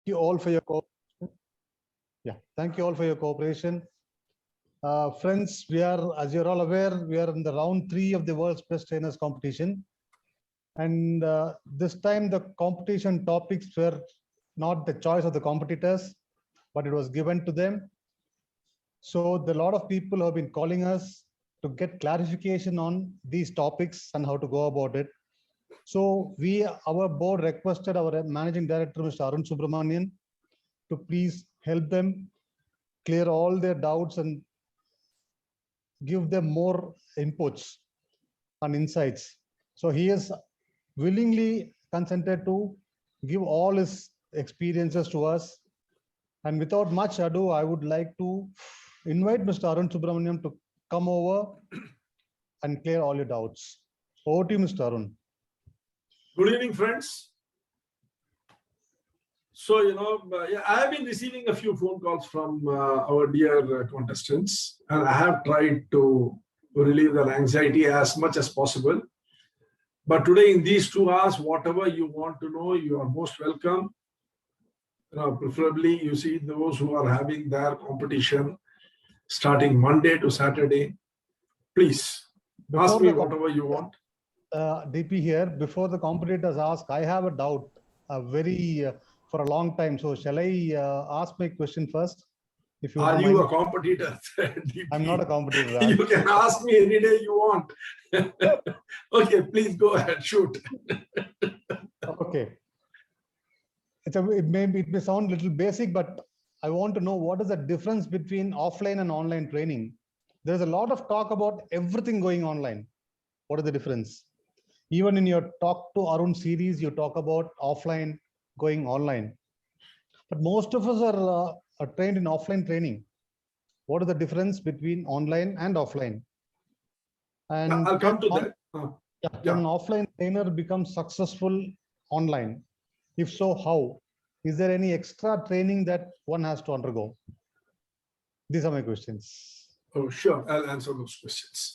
you all for your cooperation. Yeah, thank you all for your cooperation. Friends, we are, as you're all aware, we are in the round 3 of the World's Best Trainers competition. And this time the competition topics were not the choice of the competitors, but it was given to them. So a lot of people have been calling us to get clarification on these topics and how to go about it. So our board requested our Managing Director, Mr. Arun Subramanian, to please help them clear all their doubts and give them more inputs and insights. So he is willingly consented to give all his experiences to us. And without much ado, I would like to invite Mr. Arun Subramanian to come over and clear all your doubts. Over to you, Mr. Arun. Good evening, friends. So, I have been receiving a few phone calls from our dear contestants, and I have tried to relieve their anxiety as much as possible. But today, in these 2 hours, whatever you want to know, you are most welcome. Preferably, you see those who are having their competition starting Monday to Saturday. Please ask me whatever you want. DP here, before the competitors ask, I have a doubt, for a long time. So shall I ask my question first? If you are you a competitor? I'm not a competitor. You can ask me any day you want. Okay, please go ahead, shoot. Okay. It may sound a little basic, but I want to know what is the difference between offline and online training. There's a lot of talk about everything going online. What is the difference? Even in your Talk to Arun series, you talk about offline going online. But most of us are trained in offline training. What is the difference between online and offline? And I'll come to that. Can an offline trainer become successful online? If so, how? Is there any extra training that one has to undergo? These are my questions. Oh, sure. I'll answer those questions.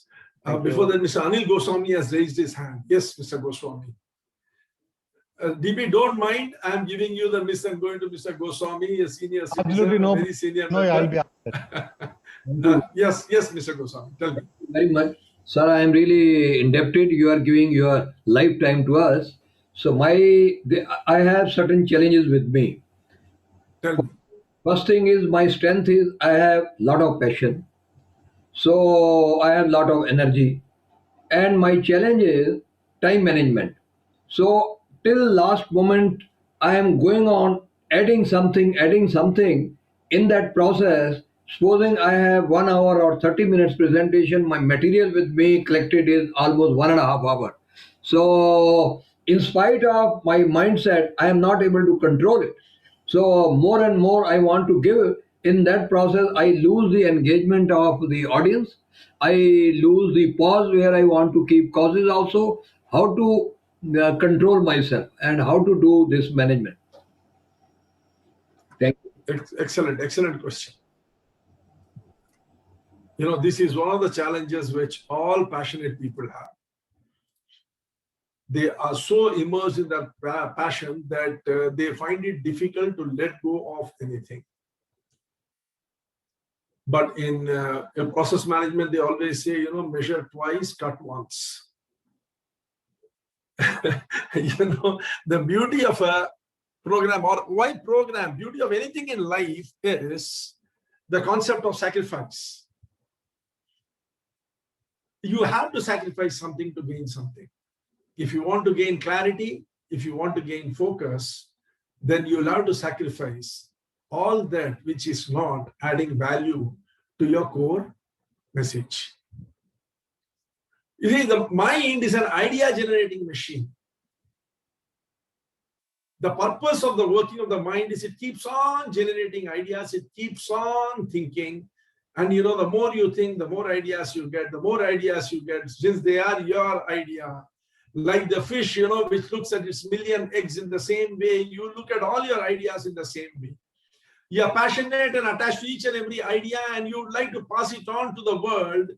Before that, Mr. Anil Goswami has raised his hand. Yes, Mr. Goswami. DB, don't mind. I'm giving you the miss and going to Mr. Goswami, a senior citizen. Absolutely no. Very senior no, I'll be yes, Mr. Goswami. Tell me. Very much. Sir, I am really indebted. You are giving your lifetime to us. So I have certain challenges with me. Tell me. First thing is, my strength is I have a lot of passion. So I have a lot of energy. And my challenge is time management. So till last moment, I am going on adding something. In that process, supposing I have 1 hour or 30 minutes presentation, my material with me collected is almost 1.5 hours. So in spite of my mindset, I am not able to control it. So more and more I want to give. In that process, I lose the engagement of the audience. I lose the pause where I want to keep causes also. How to control myself and how to do this management. Thank you. Excellent question. This is one of the challenges which all passionate people have. They are so immersed in their passion that they find it difficult to let go of anything. But in process management, they always say, measure twice, cut once. The beauty of a program, or why program, beauty of anything in life is the concept of sacrifice. You have to sacrifice something to gain something. If you want to gain clarity, if you want to gain focus, then you'll have to sacrifice all that which is not adding value to your core message. You see, the mind is an idea generating machine. The purpose of the working of the mind is it keeps on generating ideas, it keeps on thinking. And the more you think, the more ideas you get, since they are your idea. Like the fish, which looks at its million eggs in the same way, you look at all your ideas in the same way. You are passionate and attached to each and every idea, and you would like to pass it on to the world,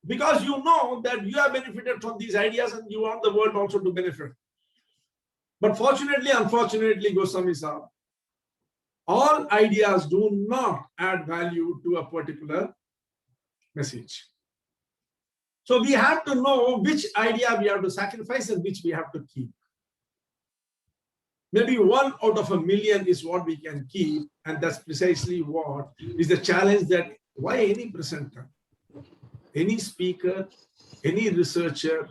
because you know that you have benefited from these ideas and you want the world also to benefit. But fortunately, unfortunately, Goswami Sahib, all ideas do not add value to a particular message. So we have to know which idea we have to sacrifice and which we have to keep. Maybe 1 out of 1,000,000 is what we can keep, and that's precisely what is the challenge, that why any presenter, any speaker, any researcher,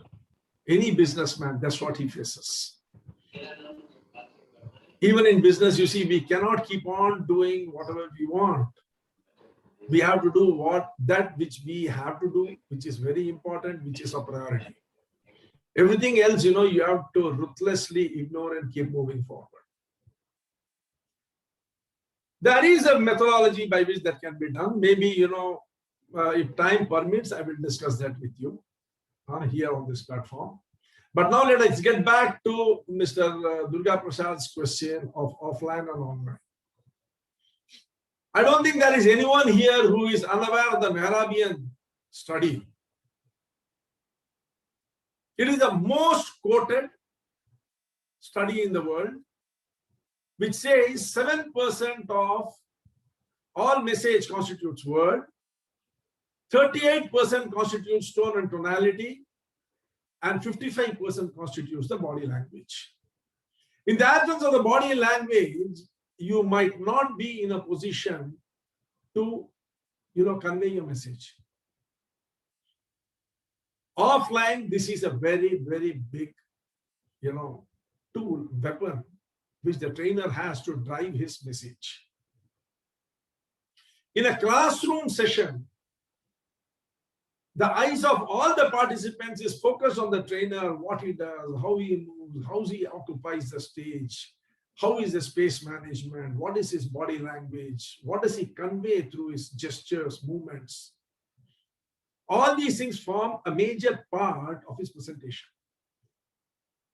any businessman, that's what he faces. Even in business, you see, we cannot keep on doing whatever we want. We have to do that which we have to do, which is very important, which is a priority. Everything else, you have to ruthlessly ignore and keep moving forward. There is a methodology by which that can be done. Maybe, if time permits, I will discuss that with you here on this platform. But now let us get back to Mr. Durga Prasad's question of offline and online. I don't think there is anyone here who is unaware of the Mehrabian study. It is the most quoted study in the world, which says 7% of all message constitutes word, 38% constitutes tone and tonality, and 55% constitutes the body language. In the absence of the body language, you might not be in a position to, convey your message. Offline, this is a very, very big, tool, weapon, which the trainer has to drive his message. In a classroom session, the eyes of all the participants is focused on the trainer, what he does, how he moves, how he occupies the stage, how is the space management, what is his body language, what does he convey through his gestures, movements. All these things form a major part of his presentation.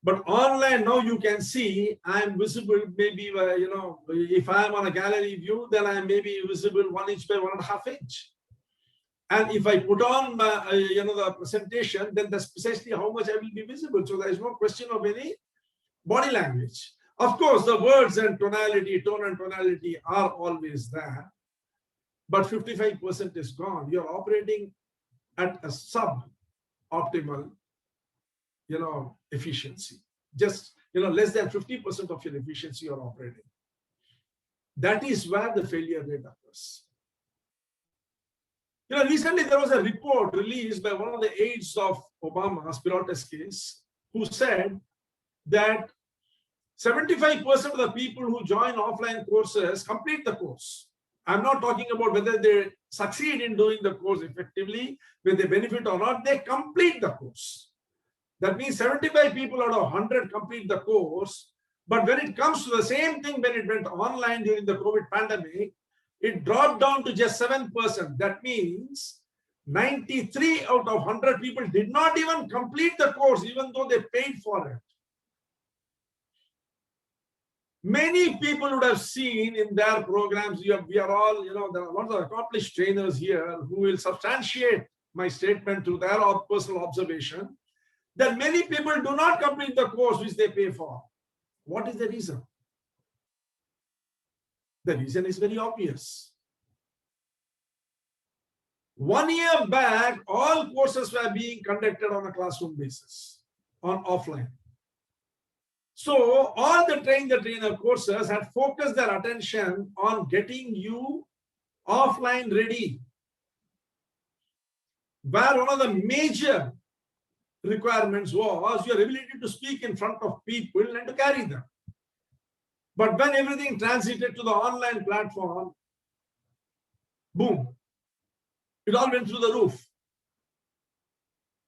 But online now you can see I'm visible, maybe, if I'm on a gallery view, then I'm maybe visible 1 inch by 1.5 inch. And if I put on, the presentation, then that's precisely how much I will be visible. So there is no question of any body language. Of course, the words and tone and tonality are always there, but 55% is gone. You're operating at a sub-optimal, efficiency. Just, less than 50% of your efficiency you're operating. That is where the failure rate occurs. Recently there was a report released by one of the aides of Obama, Spirotes case, who said that 75% of the people who join offline courses complete the course. I'm not talking about whether they succeed in doing the course effectively, whether they benefit or not, they complete the course. That means 75 people out of 100 complete the course. But when it comes to the same thing, when it went online during the COVID pandemic, it dropped down to just 7%. That means 93 out of 100 people did not even complete the course, even though they paid for it. Many people would have seen in their programs, we are all, there are lots of accomplished trainers here who will substantiate my statement through their personal observation, that many people do not complete the course which they pay for. What is the reason? The reason is very obvious. 1 year back, all courses were being conducted on a classroom basis, on offline. So all the trainer courses had focused their attention on getting you offline ready, where one of the major requirements was your ability to speak in front of people and to carry them. But when everything transited to the online platform, boom, it all went through the roof.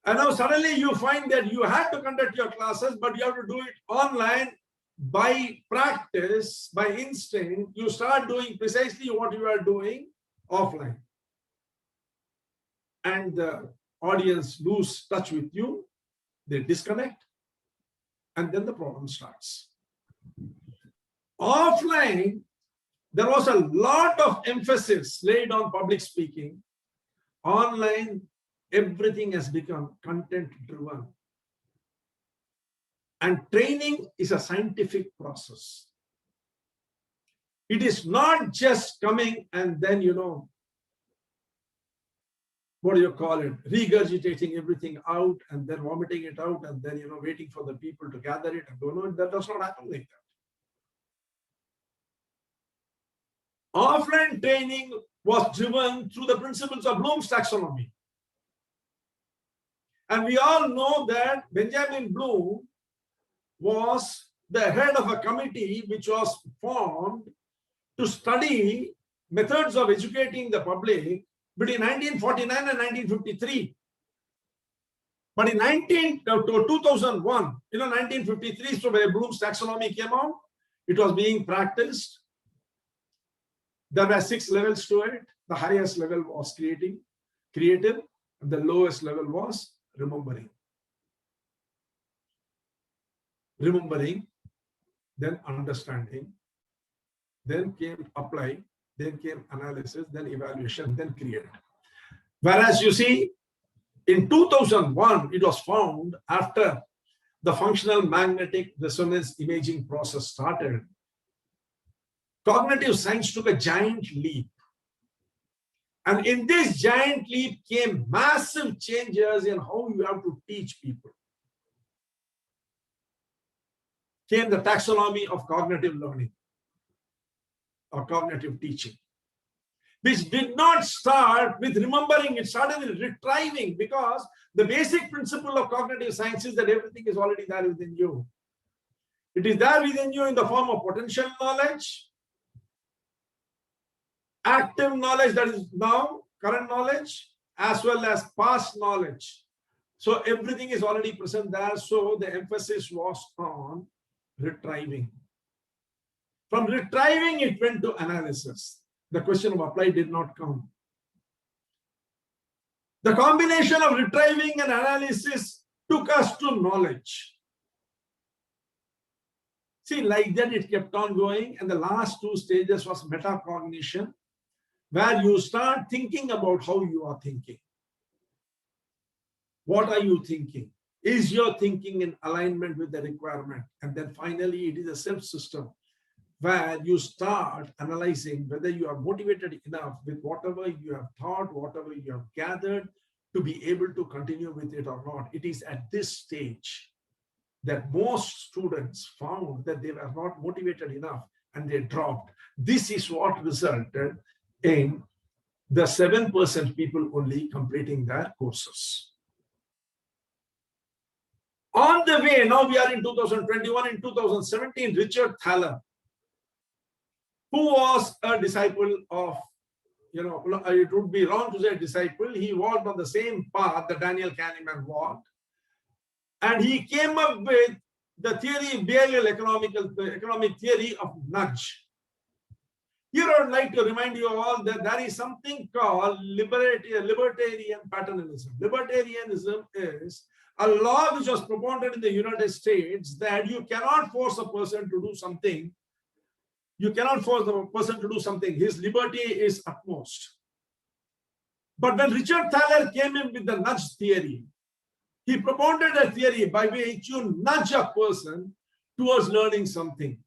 And now suddenly you find that you have to conduct your classes, but you have to do it online by practice, by instinct. You start doing precisely what you are doing offline. And the audience lose touch with you, they disconnect, and then the problem starts. Offline, there was a lot of emphasis laid on public speaking. Online, everything has become content driven. And training is a scientific process. It is not just coming and then, what do you call it, regurgitating everything out and then vomiting it out and then, waiting for the people to gather it and go, no, that does not happen like that. Offline training was driven through the principles of Bloom's taxonomy. And we all know that Benjamin Bloom was the head of a committee which was formed to study methods of educating the public between 1949 and 1953. But in 2001, 1953, so where Bloom's taxonomy came out, it was being practiced. There were 6 levels to it. The highest level was creative, and the lowest level was remembering. Remembering, then understanding, then came apply, then came analysis, then evaluation, then create. Whereas you see, in 2001, it was found after the functional magnetic resonance imaging process started, cognitive science took a giant leap. And in this giant leap came massive changes in how you have to teach people. Came the taxonomy of cognitive learning or cognitive teaching, which did not start with remembering, it started with retrieving, because the basic principle of cognitive science is that everything is already there within you. It is there within you in the form of potential knowledge, active knowledge, that is now current knowledge, as well as past knowledge. So everything is already present there. So the emphasis was on retrieving. From retrieving, it went to analysis. The question of apply did not come. The combination of retrieving and analysis took us to knowledge. See, like that it kept on going, and the last 2 stages was metacognition, where you start thinking about how you are thinking. What are you thinking? Is your thinking in alignment with the requirement? And then finally, it is a self-system where you start analyzing whether you are motivated enough with whatever you have taught, whatever you have gathered, to be able to continue with it or not. It is at this stage that most students found that they were not motivated enough and they dropped. This is what resulted in the 7% people only completing their courses. On the way, now we are in 2021, in 2017, Richard Thaler, who was a disciple of, it would be wrong to say disciple, he walked on the same path that Daniel Kahneman walked. And he came up with the theory, behavioral economic theory of nudge. Here I would like to remind you all that there is something called libertarian paternalism. Libertarianism is a law which was promoted in the United States that you cannot force a person to do something. You cannot force the person to do something. His liberty is utmost. But when Richard Thaler came in with the nudge theory, he promoted a theory by which you nudge a person towards learning something.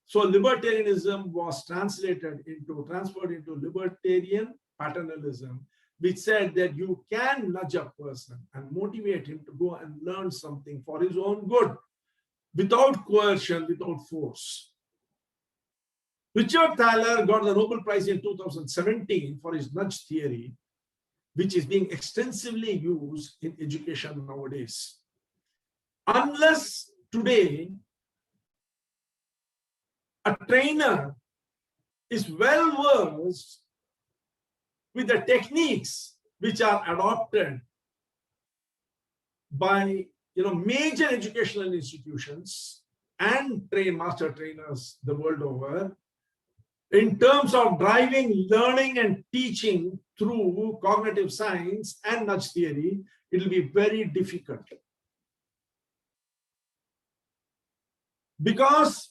So libertarianism was transferred into libertarian paternalism, which said that you can nudge a person and motivate him to go and learn something for his own good, without coercion, without force. Richard Thaler got the Nobel Prize in 2017 for his nudge theory, which is being extensively used in education nowadays. Unless today a trainer is well versed with the techniques which are adopted by major educational institutions and master trainers the world over, in terms of driving learning and teaching through cognitive science and nudge theory, it will be very difficult. Because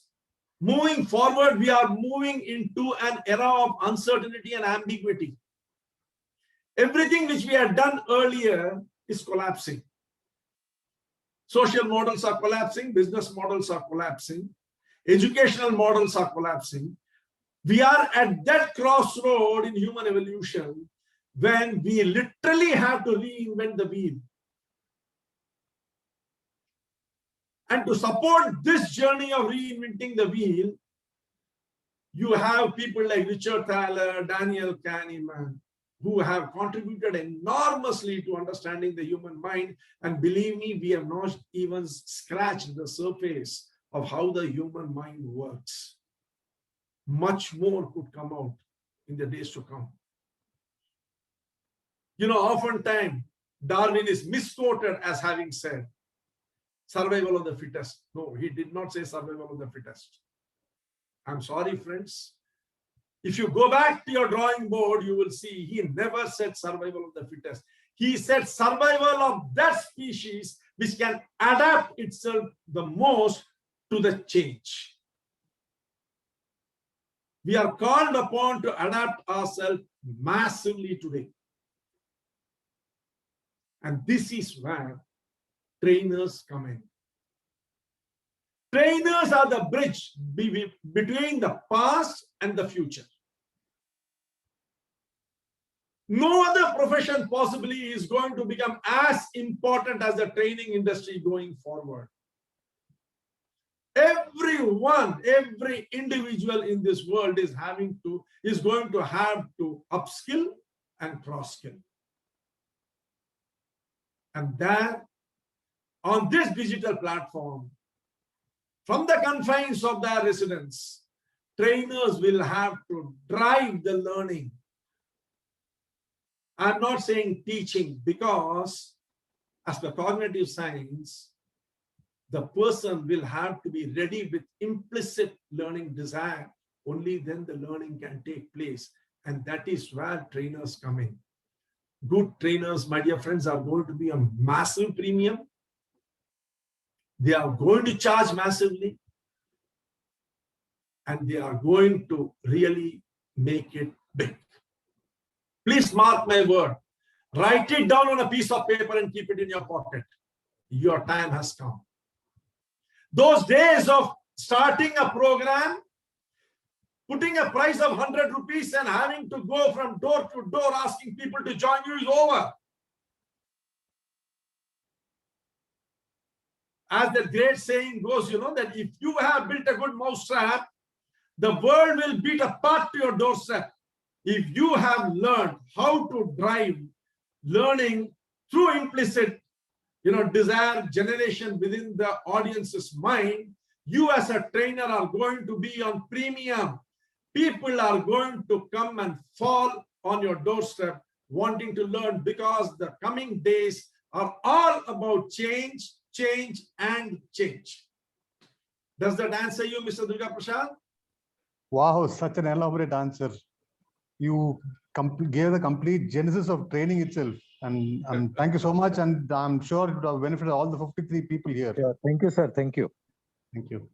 moving forward, we are moving into an era of uncertainty and ambiguity. Everything which we had done earlier is collapsing. Social models are collapsing, business models are collapsing, educational models are collapsing. We are at that crossroad in human evolution when we literally have to reinvent the wheel. And to support this journey of reinventing the wheel, you have people like Richard Thaler, Daniel Kahneman, who have contributed enormously to understanding the human mind. And believe me, we have not even scratched the surface of how the human mind works. Much more could come out in the days to come. You know, oftentimes Darwin is misquoted as having said, survival of the fittest. No, he did not say survival of the fittest. I'm sorry, friends. If you go back to your drawing board, you will see he never said survival of the fittest. He said survival of that species which can adapt itself the most to the change. We are called upon to adapt ourselves massively today. And this is where trainers come in. Trainers are the bridge between the past and the future. No other profession possibly is going to become as important as the training industry going forward. Everyone, every individual in this world is going to have to upskill and cross-skill. And that, on this digital platform, from the confines of their residence, trainers will have to drive the learning. I'm not saying teaching, because as per cognitive science, the person will have to be ready with implicit learning desire. Only then the learning can take place. And that is where trainers come in. Good trainers, my dear friends, are going to be a massive premium. They are going to charge massively. And they are going to really make it big. Please mark my word. Write it down on a piece of paper and keep it in your pocket. Your time has come. Those days of starting a program, putting a price of 100 rupees and having to go from door to door asking people to join you is over. As the great saying goes, you know, that if you have built a good mousetrap, the world will beat a path to your doorstep. If you have learned how to drive learning through implicit, desire generation within the audience's mind, you as a trainer are going to be on premium. People are going to come and fall on your doorstep wanting to learn, because the coming days are all about change, change, and change. Does that answer you, Mr. Durga Prasad? Wow, such an elaborate answer. You gave the complete genesis of training itself. And thank you so much. And I'm sure it would have benefited all the 53 people here. Yeah, thank you, sir. Thank you. Thank you.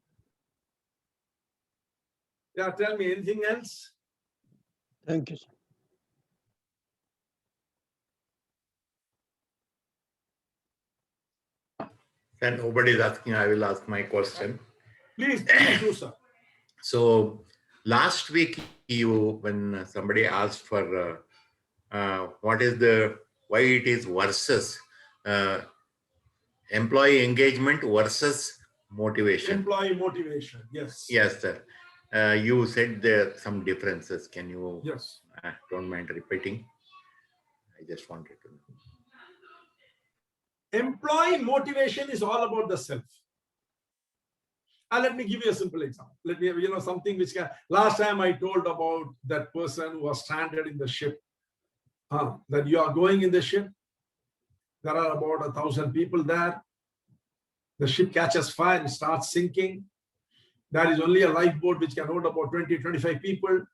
Yeah, tell me anything else? Thank you, sir. And nobody is asking, I will ask my question. Please do, sir. So last week, when somebody asked for why it is versus employee engagement versus motivation. Employee motivation, yes. Yes, sir. You said there are some differences. Can you? Yes. Don't mind repeating. I just wanted to know. Employee motivation is all about the self. Let me give you a simple example. Let me, something which last time I told about that person who was stranded in the ship. That you are going in the ship. There are about 1,000 people there. The ship catches fire and starts sinking. There is only a lifeboat which can hold about 20-25 people.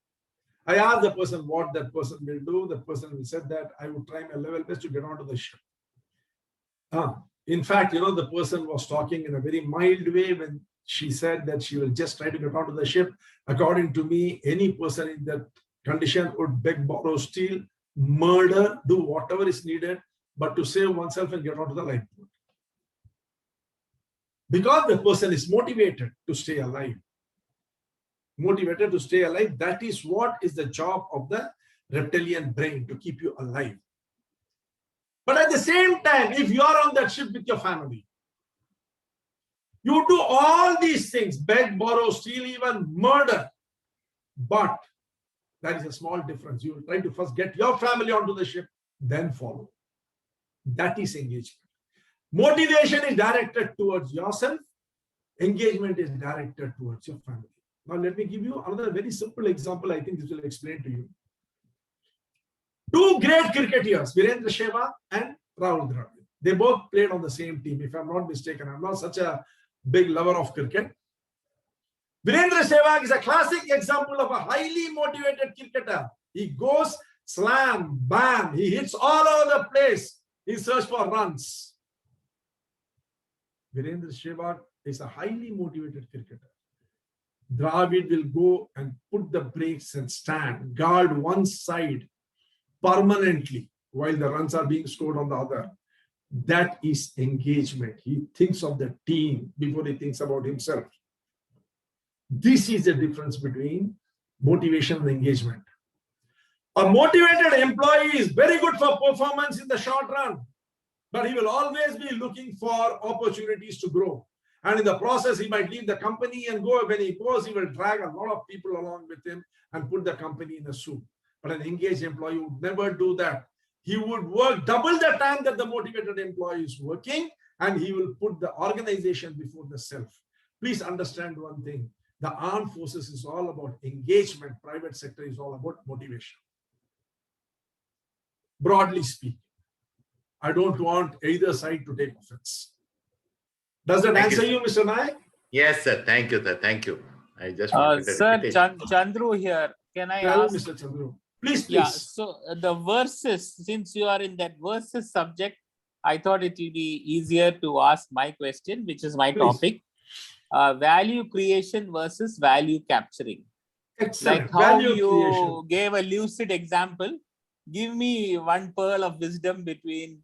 I asked the person what that person will do. The person will say that I would try my level best to get onto the ship. In fact, the person was talking in a very mild way when she said that she will just try to get onto the ship. According to me, any person in that condition would beg, borrow, steal, murder, do whatever is needed, but to save oneself and get onto the lifeboat. Because the person is motivated to stay alive. Motivated to stay alive, that is what is the job of the reptilian brain, to keep you alive. But at the same time, if you are on that ship with your family, you do all these things, beg, borrow, steal, even murder. But there is a small difference. You will try to first get your family onto the ship, then follow. That is engagement. Motivation is directed towards yourself. Engagement is directed towards your family. Now, let me give you another very simple example. I think this will explain to you. Two great cricketers, Virendra Sehwag and Rahul Dravid. They both played on the same team, if I'm not mistaken. I'm not such a big lover of cricket. Virendra Sehwag is a classic example of a highly motivated cricketer. He goes slam, bam, he hits all over the place. He searches for runs. Virendra Sehwag is a highly motivated cricketer. Dravid will go and put the brakes and stand, guard one side permanently while the runs are being scored on the other. That is engagement. He thinks of the team before he thinks about himself. This is the difference between motivation and engagement. A motivated employee is very good for performance in the short run, but he will always be looking for opportunities to grow. And in the process, he might leave the company and go. When he goes, he will drag a lot of people along with him and put the company in a soup. But an engaged employee would never do that. He would work double the time that the motivated employee is working, and he will put the organization before the self. Please understand one thing. The armed forces is all about engagement. Private sector is all about motivation. Broadly speaking, I don't want either side to take offense. Does that answer you, Mr. Nayak? Yes, sir. Thank you, sir. Thank you. I just wanted Sir, Chandru here. Can I Tell ask? Mr. Chandru. Please, please. Yeah, so the verses, since you are in that verses subject, I thought it will be easier to ask my question, which is my Please. topic. Value creation versus value capturing. Excellent. Like how Value you creation. gave a lucid example. Give me one pearl of wisdom between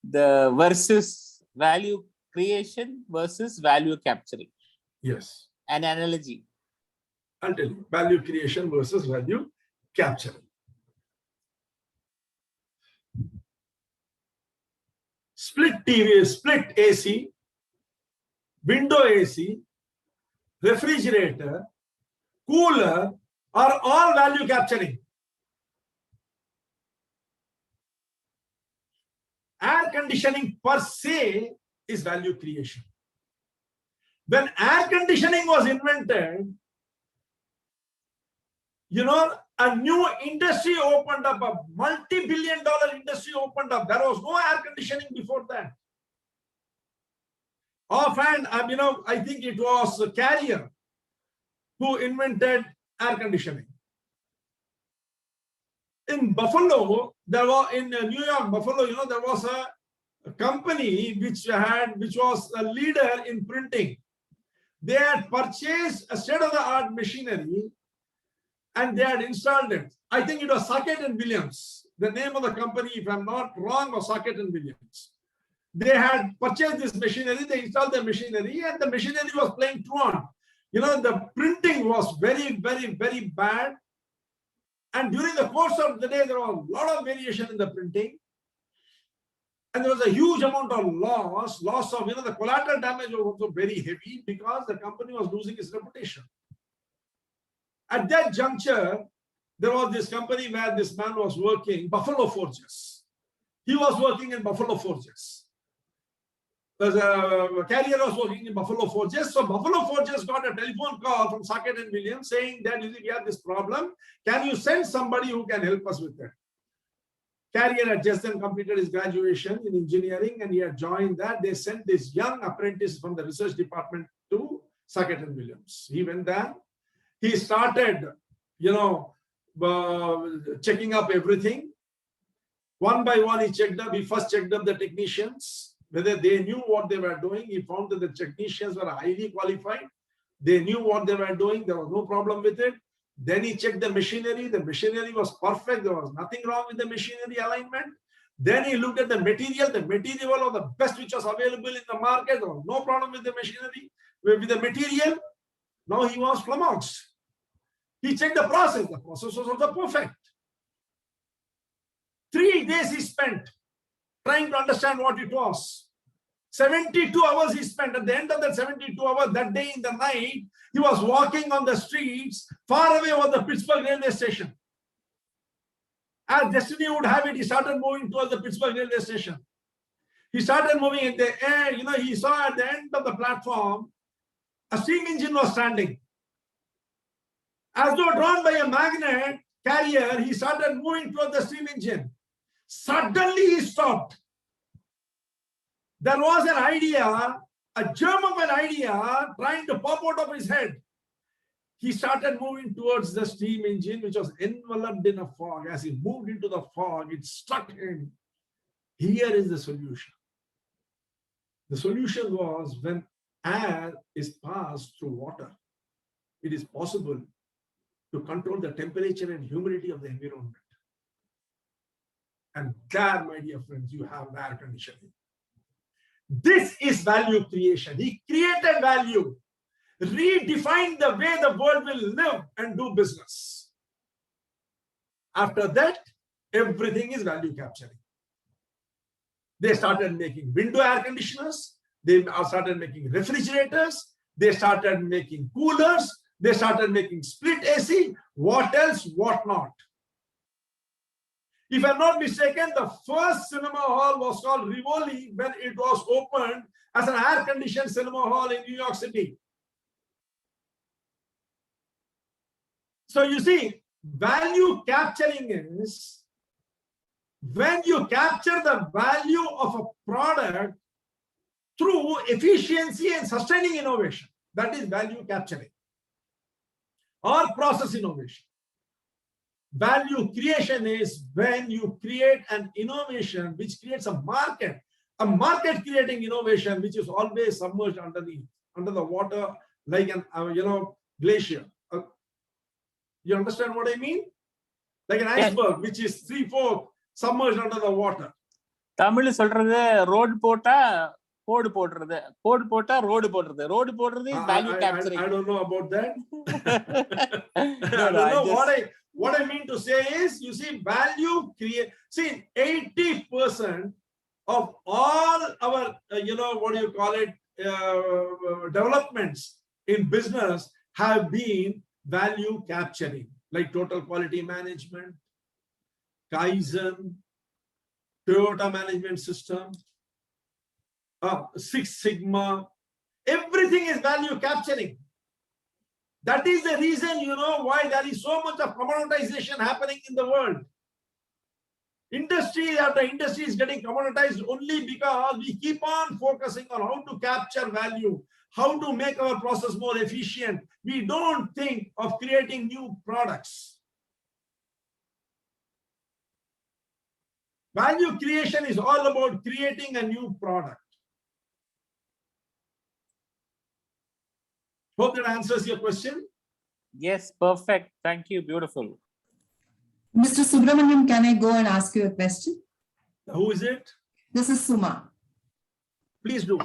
the versus value creation versus value capturing. Yes. An analogy. I'll tell you. Value creation versus value capturing. Split TV, split AC, window AC, refrigerator, cooler are all value capturing. Air conditioning per se is value creation. When air conditioning was invented, a new industry opened up, a multi-billion-dollar industry opened up. There was no air conditioning before that. Offhand, I think it was Carrier who invented air conditioning. In Buffalo, in New York, Buffalo, there was a company which was a leader in printing. They had purchased a state-of-the-art machinery and they had installed it. I think it was Sackett and Williams. The name of the company, if I'm not wrong, was Sackett and Williams. They had purchased this machinery, they installed the machinery, and the machinery was playing truant. The printing was very, very, very bad. And during the course of the day, there was a lot of variation in the printing. And there was a huge amount of loss of, the collateral damage was also very heavy because the company was losing its reputation. At that juncture, there was this company where this man was working, Buffalo Forges. He was working in Buffalo Forges. Carrier was working in Buffalo Forges. So Buffalo Forges got a telephone call from Sackett and Williams saying that we have this problem. Can you send somebody who can help us with it? Carrier had just then completed his graduation in engineering and he had joined that. They sent this young apprentice from the research department to Sackett and Williams. He went there. He started, checking up everything. One by one, he checked up. He first checked up the technicians, whether they knew what they were doing. He found that the technicians were highly qualified. They knew what they were doing. There was no problem with it. Then he checked the machinery. The machinery was perfect. There was nothing wrong with the machinery alignment. Then he looked at the material was the best which was available in the market. No problem with the machinery, with the material. Now he was flummoxed. He checked the process was also perfect. 3 days he spent trying to understand what it was. 72 hours he spent. At the end of that 72 hours, that day in the night, he was walking on the streets far away from the Pittsburgh railway station. As destiny would have it, he started moving towards the Pittsburgh railway station. He started moving in the air. He saw at the end of the platform, a steam engine was standing. As though drawn by a magnet carrier, he started moving towards the steam engine. Suddenly he stopped. There was an idea, a germ of an idea trying to pop out of his head. He started moving towards the steam engine, which was enveloped in a fog. As he moved into the fog, it struck him. Here is the solution. The solution was when air is passed through water, it is possible to control the temperature and humidity of the environment. And there, my dear friends, you have the air conditioning. This is value creation. He created value, redefined the way the world will live and do business. After that, everything is value capturing. They started making window air conditioners. They started making refrigerators. They started making coolers. They started making split AC. What else? What not? If I'm not mistaken, the first cinema hall was called Rivoli when it was opened as an air-conditioned cinema hall in New York City. So you see, value capturing is when you capture the value of a product through efficiency and sustaining innovation. That is value capturing or process innovation. Value creation is when you create an innovation which creates a market creating innovation which is always submerged under the water like an glacier. You understand what I mean? Like an iceberg which is 3/4 submerged under the water. Tamil சொல்றது road போட்டா கோடு போடுறது, கோடு போட்டா road போடுறது, road போடுறது is value capturing. I don't know about that. I don't know. What I mean to say is, you see, value create. See, 80% of all our, what do you call it, developments in business have been value capturing, like total quality management, Kaizen, Toyota management system, Six Sigma. Everything is value capturing. That is the reason, why there is so much of commoditization happening in the world. Industry after industry is getting commoditized only because we keep on focusing on how to capture value, how to make our process more efficient. We don't think of creating new products. Value creation is all about creating a new product. Hope that answers your question. Yes, perfect. Thank you. Beautiful. Mr. Subramaniam, can I go and ask you a question? Who is it? This is Suma. Please do.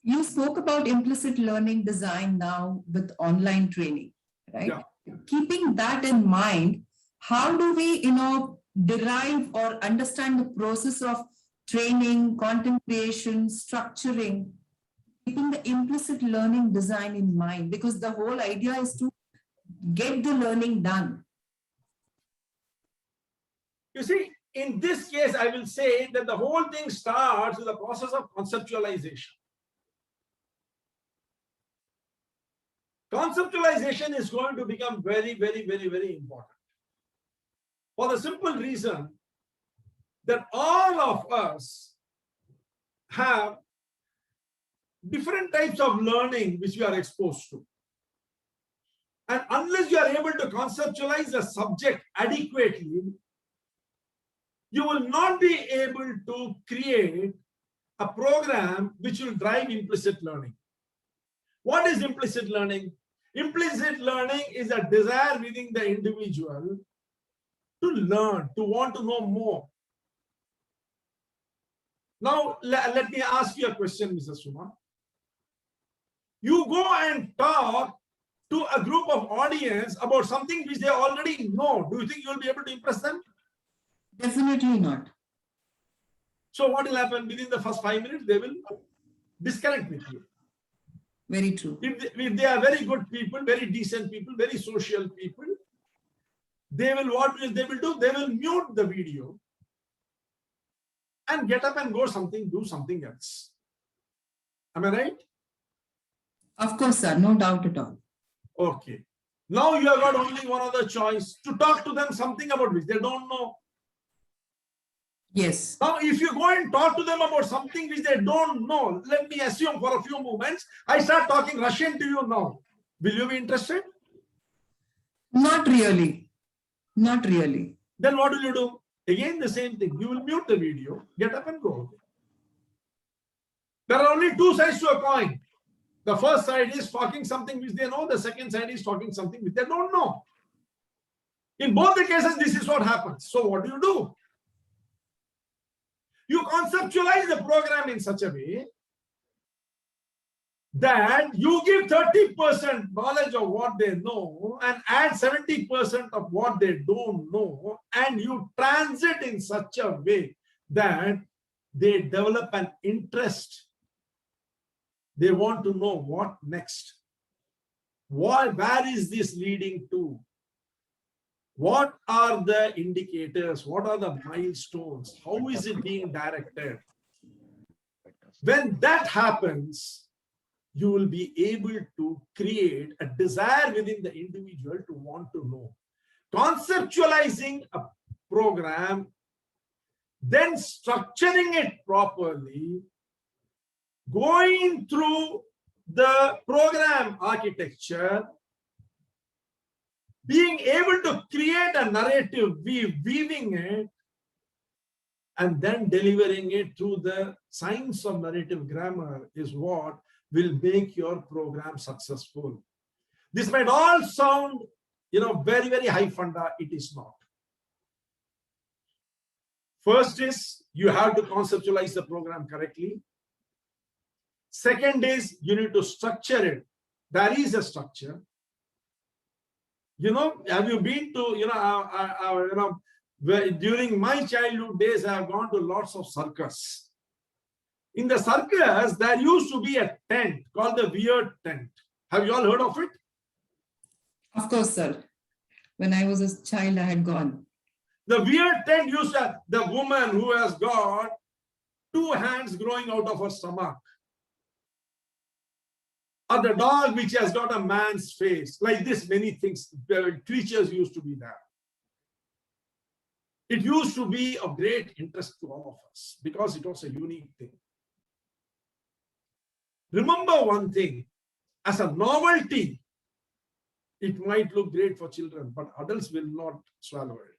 You spoke about implicit learning design now with online training, right? Yeah. Keeping that in mind, how do we, derive or understand the process of training, content creation, structuring, keeping the implicit learning design in mind, because the whole idea is to get the learning done. You see, in this case, I will say that the whole thing starts with the process of conceptualization. Conceptualization is going to become very, very, very, very important. For the simple reason that all of us have different types of learning which we are exposed to. And unless you are able to conceptualize a subject adequately, you will not be able to create a program which will drive implicit learning. What is implicit learning? Implicit learning is a desire within the individual to learn, to want to know more. Now, let me ask you a question, Mr. Suma. You go and talk to a group of audience about something which they already know. Do you think you will be able to impress them? Definitely not. So what will happen? Within the first 5 minutes, they will disconnect with you. Very true. If they are very good people, very decent people, very social people, they will do? They will mute the video and get up and do something else. Am I right? Of course, sir. No doubt at all. Okay. Now you have got only one other choice, to talk to them something about which they don't know. Yes. Now, if you go and talk to them about something which they don't know, let me assume for a few moments, I start talking Russian to you now. Will you be interested? Not really. Not really. Then what will you do? Again, the same thing. You will mute the video, get up and go. There are only two sides to a coin. The first side is talking something which they know. The second side is talking something which they don't know. In both the cases, this is what happens. So what do? You conceptualize the program in such a way that you give 30% knowledge of what they know and add 70% of what they don't know, and you transit in such a way that they develop an interest. They want to know what next. Where is this leading to? What are the indicators? What are the milestones? How is it being directed? When that happens, you will be able to create a desire within the individual to want to know. Conceptualizing a program, then structuring it properly, going through the program architecture, being able to create a narrative, weaving it, and then delivering it through the science of narrative grammar is what will make your program successful. This might all sound, very, very high funda. It is not. First is you have to conceptualize the program correctly. Second is you need to structure it. There is a structure. Have you been to, during my childhood days, I have gone to lots of circus. In the circus, there used to be a tent called the weird tent. Have you all heard of it? Of course, sir. When I was a child, I had gone. The weird tent used to have the woman who has got 2 hands growing out of her stomach, or the dog which has got a man's face. Like this, many things, creatures used to be there. It used to be of great interest to all of us because it was a unique thing. Remember one thing, as a novelty, it might look great for children, but adults will not swallow it.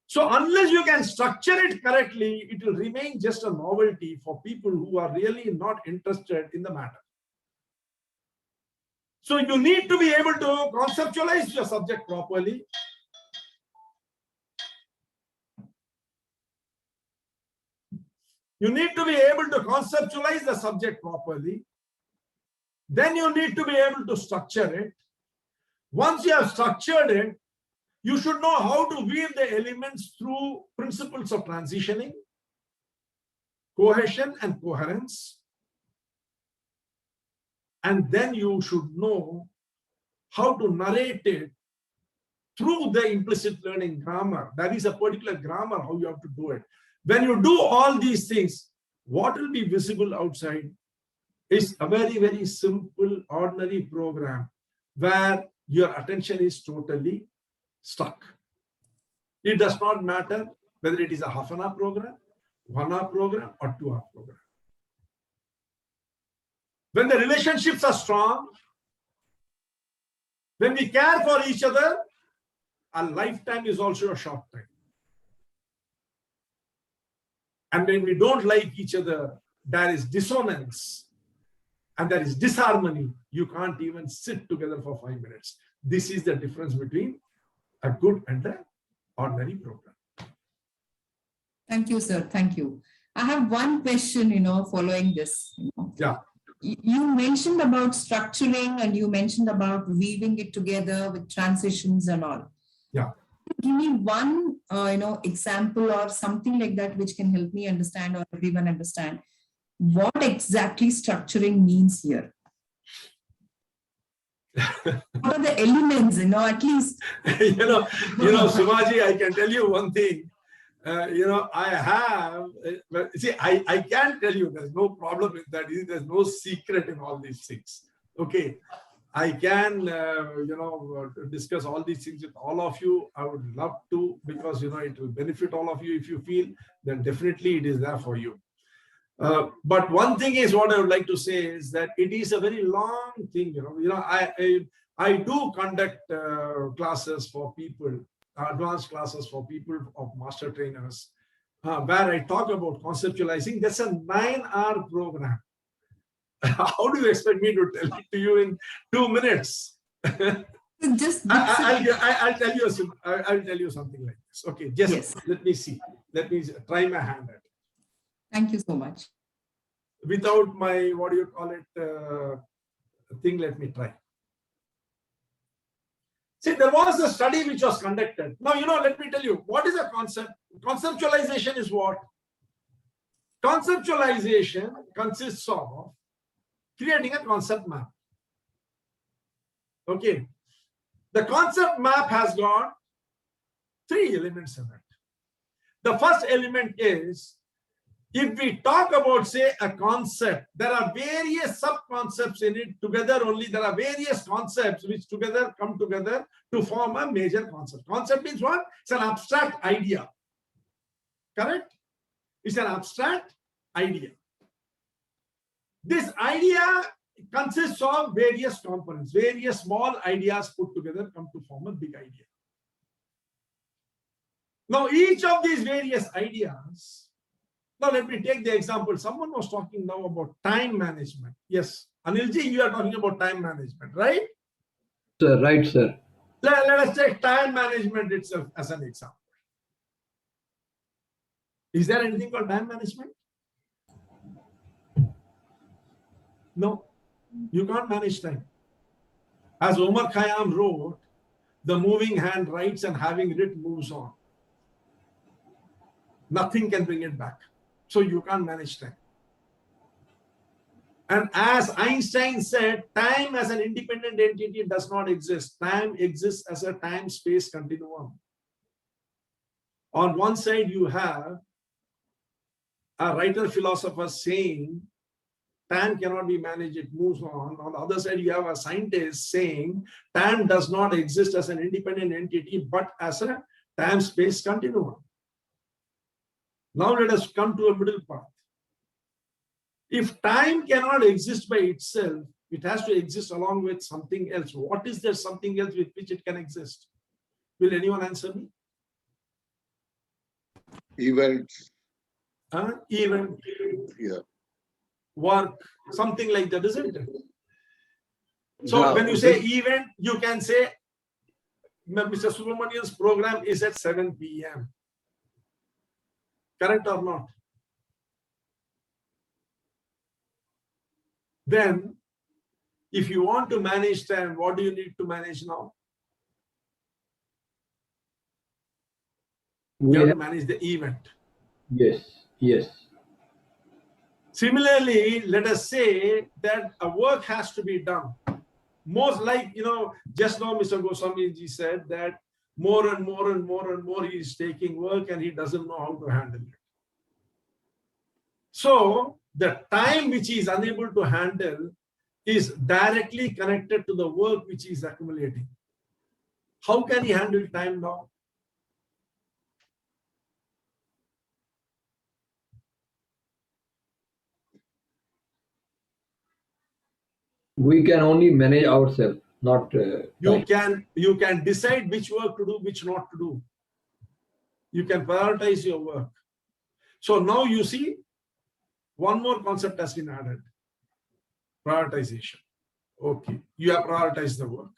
So unless you can structure it correctly, it will remain just a novelty for people who are really not interested in the matter. So you need to be able to conceptualize your subject properly. You need to be able to conceptualize the subject properly. Then you need to be able to structure it. Once you have structured it, you should know how to weave the elements through principles of transitioning, cohesion, and coherence. And then you should know how to narrate it through the implicit learning grammar. That is a particular grammar, how you have to do it. When you do all these things, what will be visible outside is a very, very simple, ordinary program where your attention is totally stuck. It does not matter whether it is a half-an-hour program, 1 hour program, or 2 hour program. When the relationships are strong, when we care for each other, a lifetime is also a short time. And when we don't like each other, there is dissonance and there is disharmony. You can't even sit together for 5 minutes. This is the difference between a good and an ordinary program. Thank you, sir. Thank you. I have one question, following this. Yeah. You mentioned about structuring and you mentioned about weaving it together with transitions and all. Yeah. Give me one, example or something like that which can help me understand or everyone understand what exactly structuring means here. What are the elements, at least? Sumaji, I can tell you one thing. I have, see, I can tell you there's no problem with that. There's no secret in all these things. Okay. I can, discuss all these things with all of you. I would love to, because, it will benefit all of you. If you feel, then definitely it is there for you. But one thing is what I would like to say is that it is a very long thing. I do conduct classes for people, advanced classes for people of master trainers, where I talk about conceptualizing. That's a 9-hour program. How do you expect me to tell it to you in 2 minutes? I'll tell you something like this. Okay, just yes. Let me see. Let me try my hand at it. Thank you so much. Without my, what do you call it, thing, let me try. See, there was a study which was conducted. Now, let me tell you, what is a concept? Conceptualization is what? Conceptualization consists of creating a concept map. Okay. The concept map has got 3 elements in it. The first element is, if we talk about, say, a concept, there are various sub-concepts in it. Together only, there are various concepts which together come together to form a major concept. Concept means what? It's an abstract idea. Correct? It's an abstract idea. This idea consists of various components. Various small ideas put together come to form a big idea. Now, each of these various ideas, now let me take the example. Someone was talking now about time management. Yes, Anilji, you are talking about time management, right? Sir, right, sir. Let us take time management itself as an example. Is there anything called time management? No, you can't manage time. As Omar Khayyam wrote, the moving hand writes and having writ moves on. Nothing can bring it back. So you can't manage time. And as Einstein said, time as an independent entity does not exist. Time exists as a time-space continuum. On one side, you have a writer-philosopher saying, time cannot be managed, it moves on. On the other side, you have a scientist saying, time does not exist as an independent entity, but as a time-space continuum. Now let us come to a middle path. If time cannot exist by itself, it has to exist along with something else. What is there something else with which it can exist? Will anyone answer me? Events. Event. Yeah. Work. Something like that, isn't it? So when you say event, you can say, Mr. Subramanian's program is at 7 p.m. Correct or not? Then, if you want to manage time, what do you need to manage now? You have to manage the event. Yes, yes. Similarly, let us say that a work has to be done. Most like, just now Mr. Goswami ji said that more and more and more and more he is taking work and he doesn't know how to handle it. So the time which he is unable to handle is directly connected to the work which he is accumulating. How can he handle time now? We can only manage ourselves, not you can decide which work to do, which not to do. You can prioritize your work. So now you see, one more concept has been added. Prioritization. Okay, you have prioritized the work.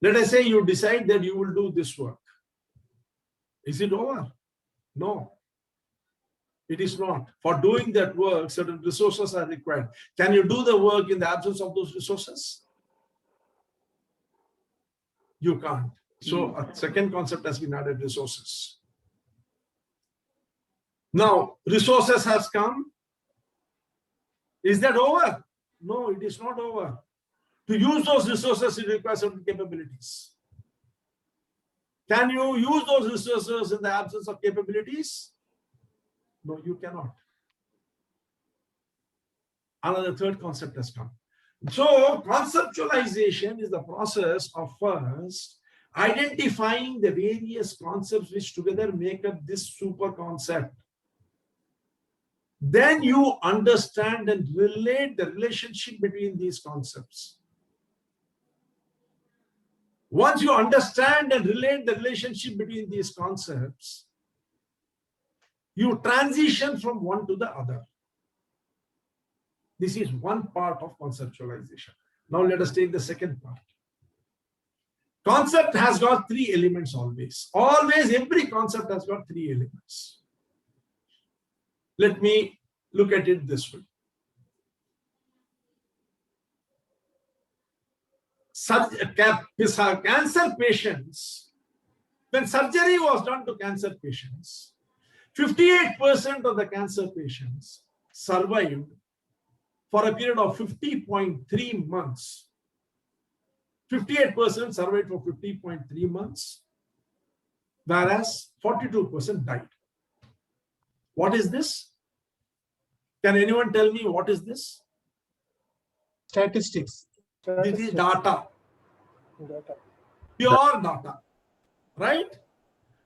Let us say you decide that you will do this work. Is it over? No. It is not. For doing that work, certain resources are required. Can you do the work in the absence of those resources? You can't. So a second concept has been added, resources. Now, resources has come. Is that over? No, it is not over. To use those resources, it requires certain capabilities. Can you use those resources in the absence of capabilities? No, you cannot. Another third concept has come. So conceptualization is the process of first identifying the various concepts which together make up this super concept. Then you understand and relate the relationship between these concepts. Once you understand and relate the relationship between these concepts, you transition from one to the other. This is one part of conceptualization. Now let us take the second part. Concept has got three elements always. Always, every concept has got three elements. Let me look at it this way. Cancer patients, when surgery was done to cancer patients, 58% of the cancer patients survived for a period of 50.3 months. 58% survived for 50.3 months, whereas 42% died. What is this? Can anyone tell me what is this? Statistics. This is data. Pure data. Right?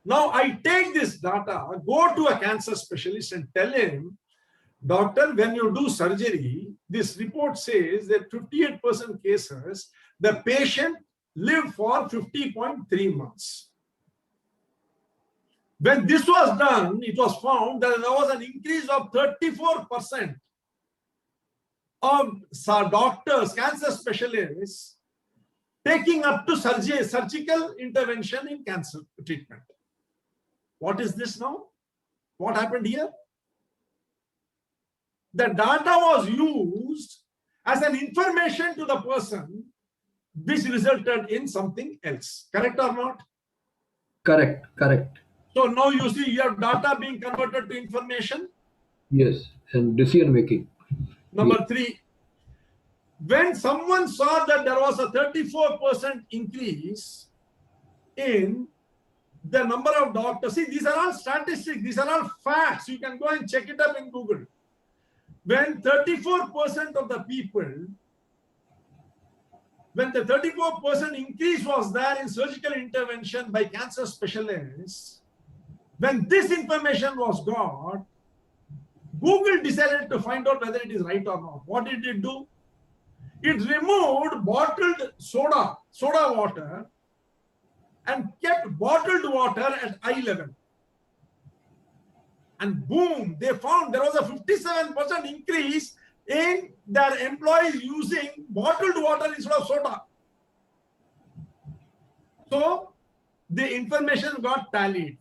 Now I take this data, go to a cancer specialist and tell him, doctor, when you do surgery, this report says that 58% cases, the patient lived for 50.3 months. When this was done, it was found that there was an increase of 34% of doctors, cancer specialists, taking up to surgical intervention in cancer treatment. What is this now? What happened here? The data was used as an information to the person, which resulted in something else. Correct or not? Correct, correct. So now you see your data being converted to information. Yes, and decision making. Number three, when someone saw that there was a 34% increase in the number of doctors, see, these are all statistics, these are all facts. You can go and check it up in Google. When 34% of the people, when the 34% increase was there in surgical intervention by cancer specialists, when this information was got, Google decided to find out whether it is right or not. What did it do? It removed bottled soda water, and kept bottled water at eye level. And boom, they found there was a 57% increase in their employees using bottled water instead of soda. So the information got tallied.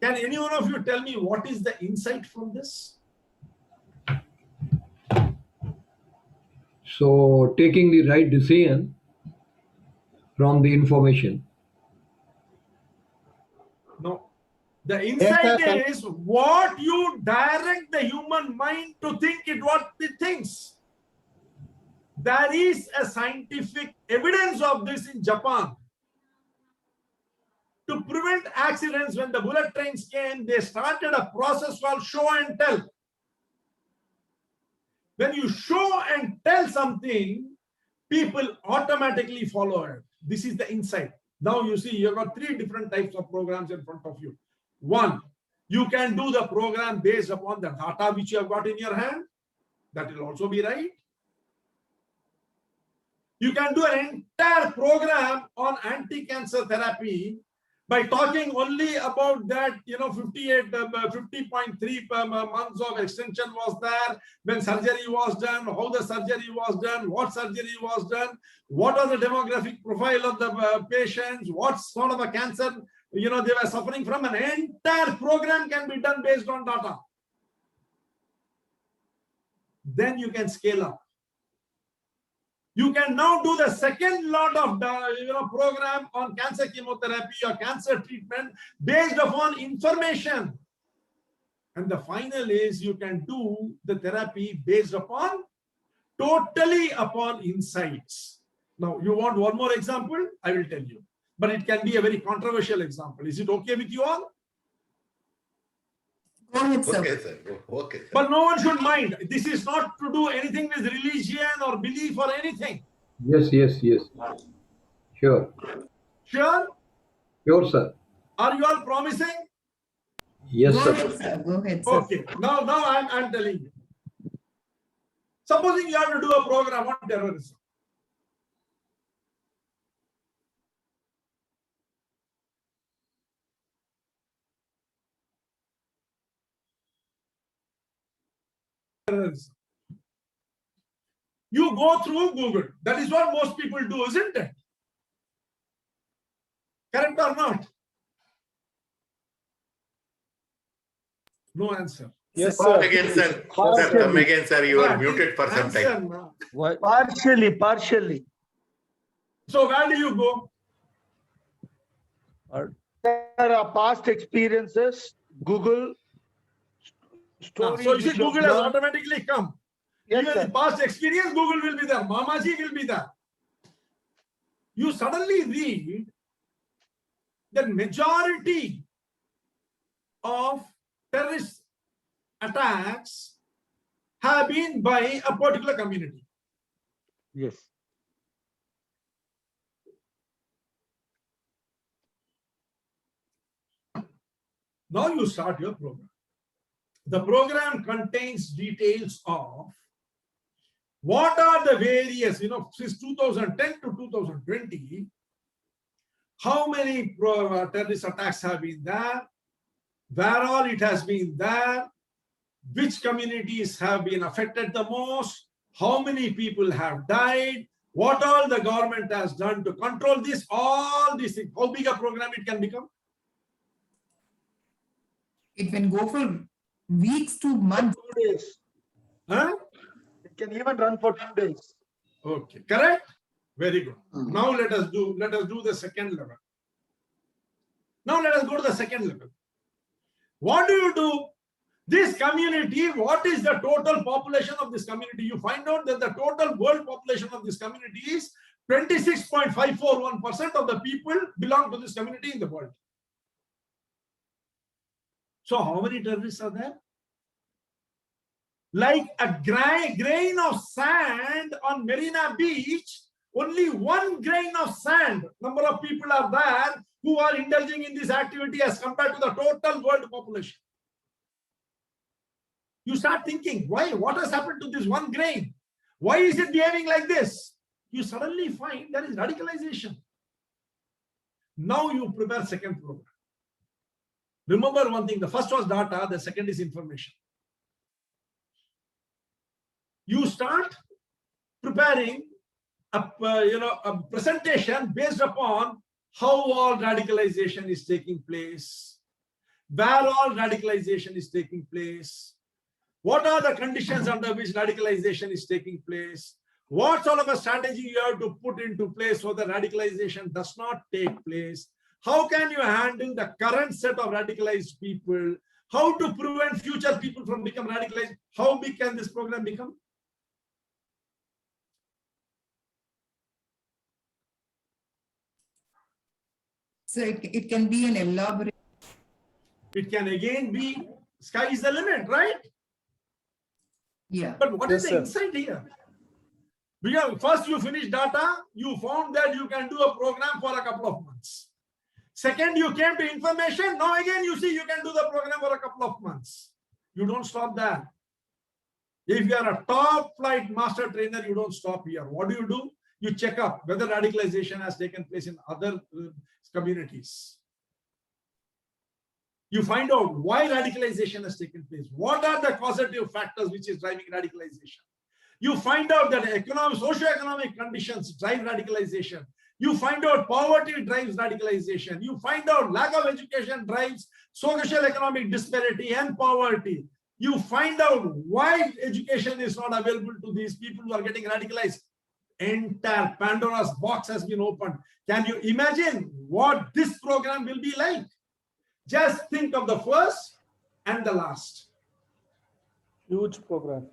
Can any one of you tell me what is the insight from this? So taking the right decision from the information. No. The insight is what you direct the human mind to think it what it thinks. There is a scientific evidence of this in Japan. To prevent accidents, when the bullet trains came, they started a process called show and tell. When you show and tell something, people automatically follow it. This is the insight. Now you see, you've got three different types of programs in front of you. One, you can do the program based upon the data which you have got in your hand. That will also be right. You can do an entire program on anti-cancer therapy by talking only about that, 50.3 months of extension was there, when surgery was done, how the surgery was done, what surgery was done, what was the demographic profile of the patients, what sort of a cancer they were suffering from, an entire program can be done based on data. Then you can scale up. You can now do the second lot of program on cancer chemotherapy or cancer treatment based upon information. And the final is you can do the therapy based upon totally upon insights. Now, you want one more example? I will tell you. But it can be a very controversial example. Is it okay with you all? Go ahead, sir. Okay, sir. Okay, sir. But no one should mind. This is not to do anything with religion or belief or anything. Yes, yes, yes. Sure. Sure? Sure, sir. Are you all promising? Yes, Go sir. ahead, sir. Go ahead, sir. Okay. Now I'm telling you. Supposing you have to do a program on terrorism. You go through Google. That is what most people do, isn't it? Correct or not? No answer. Yes, Come sir. again, sir. Sir, come again, sir. You are muted for some time. Answer now. What? Partially. So where do you go? There are past experiences, Google, stories. So you see, which you have Google has learned. automatically come. Yes, Even sir. the past experience, Google will be there. Mamaji will be there. You suddenly read that majority of terrorist attacks have been by a particular community. Yes. Now you start your program. The program contains details of what are the various, since 2010 to 2020, how many terrorist attacks have been there, where all it has been there, which communities have been affected the most, how many people have died, what all the government has done to control this, all these things. How big a program it can become? It can go for weeks to months. 2 days. Huh? It can even run for 2 days. Okay, correct? Very good. Now let us do the second level. Now let us go to the second level. What do you do? This community, what is the total population of this community? You find out that the total world population of this community is 26.541% of the people belong to this community in the world. So how many terrorists are there? Like a grain of sand on Marina Beach, only one grain of sand, number of people are there who are indulging in this activity as compared to the total world population. You start thinking, why? What has happened to this one grain? Why is it behaving like this? You suddenly find there is radicalization. Now you prepare second program. Remember one thing, the first was data, the second is information. You start preparing a presentation based upon how all radicalization is taking place, where all radicalization is taking place, what are the conditions under which radicalization is taking place, what sort of a strategy you have to put into place so that radicalization does not take place, how can you handle the current set of radicalized people, how to prevent future people from becoming radicalized. How big can this program become? So it can be an elaborate. It can again be sky is the limit, right? Yeah. But what is Yes, the sir. insight here? Because first you finish data, you found that you can do a program for a couple of months. Second, you came to information. Now again, you see you can do the program for a couple of months. You don't stop there. If you are a top flight master trainer, you don't stop here. What do? You check up whether radicalization has taken place in other communities. You find out why radicalization has taken place. What are the causative factors which is driving radicalization? You find out that socioeconomic conditions drive radicalization. You find out poverty drives radicalization. You find out lack of education drives social economic disparity and poverty. You find out why education is not available to these people who are getting radicalized. Entire Pandora's box has been opened. Can you imagine what this program will be like? Just think of the first and the last. Huge program.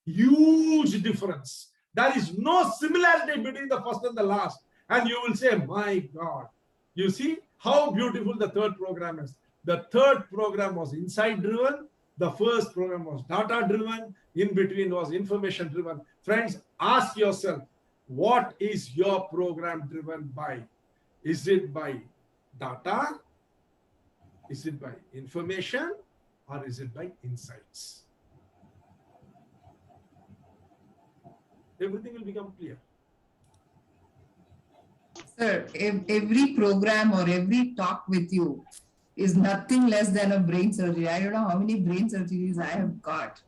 Huge difference. There is no similarity between the first and the last. And you will say, my God, you see how beautiful the third program is. The third program was insight driven. The first program was data driven. In between was information driven. Friends, ask yourself, what is your program driven by? Is it by data? Is it by information? Or is it by insights? Everything will become clear. Sir, every program or every talk with you is nothing less than a brain surgery. I don't know how many brain surgeries I have got.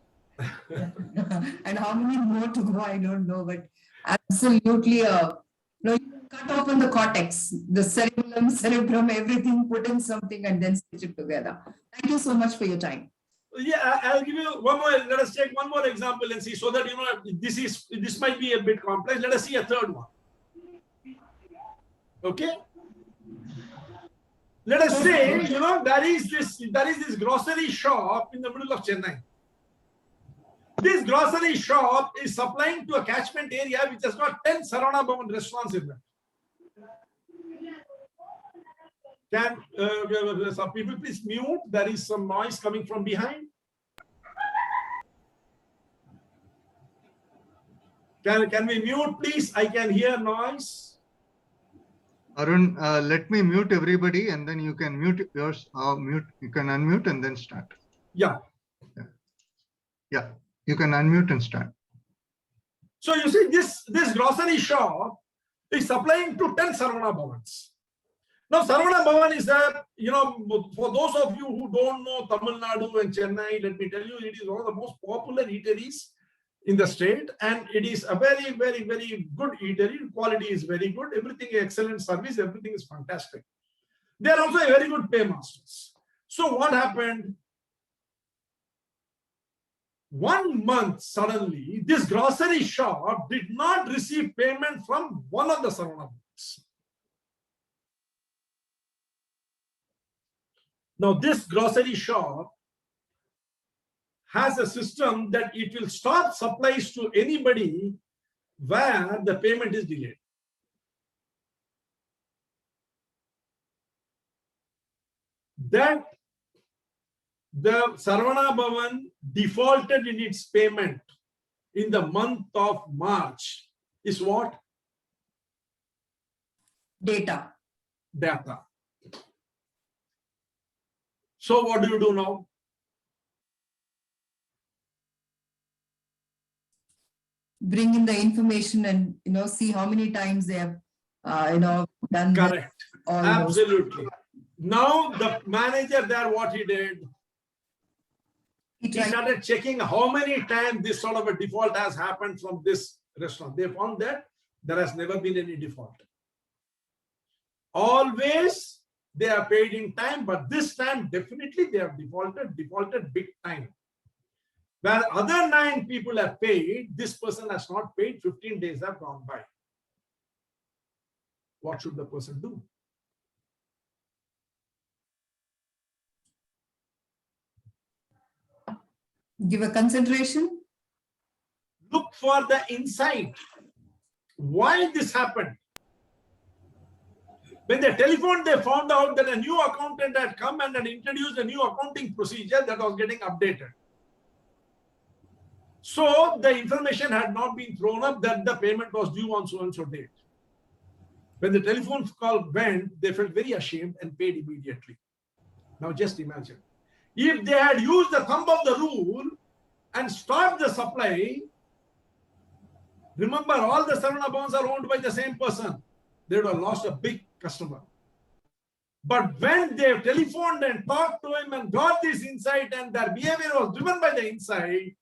And how many more to go, I don't know, but absolutely, you cut open the cortex, the cerebrum, everything, put in something and then stitch it together. Thank you so much for your time. Yeah, I'll give you one more. Let us take one more example and see, so that you know this might be a bit complex. Let us see a third one. Okay. Let us say, you know, there is this grocery shop in the middle of Chennai. This grocery shop is supplying to a catchment area which has got 10 Sarana Bhavan restaurants in there. Can some people please mute? There is some noise coming from behind. Can we mute, please? I can hear noise. Arun, let me mute everybody, and then you can mute yours. You can unmute and then start. Yeah. Yeah, you can unmute and start. So you see, this grocery shop is supplying to 10 Sarvana Bhavans. Now, Sarvana Bhavan is that, you know, for those of you who don't know Tamil Nadu and Chennai, let me tell you, it is one of the most popular eateries in the state, and it is a very, very, very good eatery. Quality is very good. Everything excellent service. Everything is fantastic. They are also a very good paymasters. So what happened? 1 month suddenly, this grocery shop did not receive payment from one of the Sarvana Bhavans. Now, this grocery shop has a system that it will stop supplies to anybody where the payment is delayed. That the Sarvana Bhavan defaulted in its payment in the month of March is what? Data. Data. So what do you do now? Bring in the information and, you know, see how many times they have, done. Correct. Absolutely. Now the manager there, what he did, he started checking how many times this sort of a default has happened from this restaurant. They found that there has never been any default. Always they are paid in time, but this time definitely they have defaulted big time. Where other 9 people have paid, this person has not paid, 15 days have gone by. What should the person do? Give a concentration. Look for the insight. Why this happened? When they telephoned, they found out that a new accountant had come and had introduced a new accounting procedure that was getting updated. So the information had not been thrown up that the payment was due on so and so date. When the telephone call went, they felt very ashamed and paid immediately. Now just imagine, if they had used the thumb of the rule and stopped the supply, remember all the Sarvana Bhavans are owned by the same person. They would have lost a big customer. But when they telephoned and talked to him and got this insight and their behavior was driven by the insight,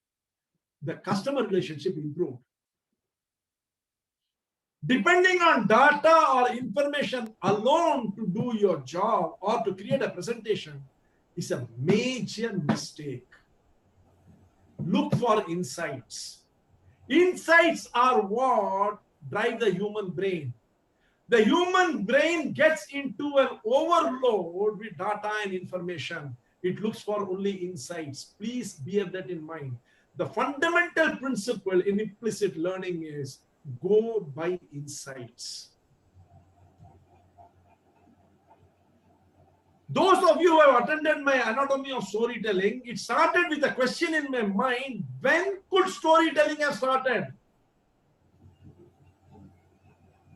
the customer relationship improved. Depending on data or information alone to do your job or to create a presentation is a major mistake. Look for insights. Insights are what drive the human brain. The human brain gets into an overload with data and information. It looks for only insights. Please bear that in mind. The fundamental principle in implicit learning is go by insights. Those of you who have attended my anatomy of storytelling, it started with a question in my mind: when could storytelling have started?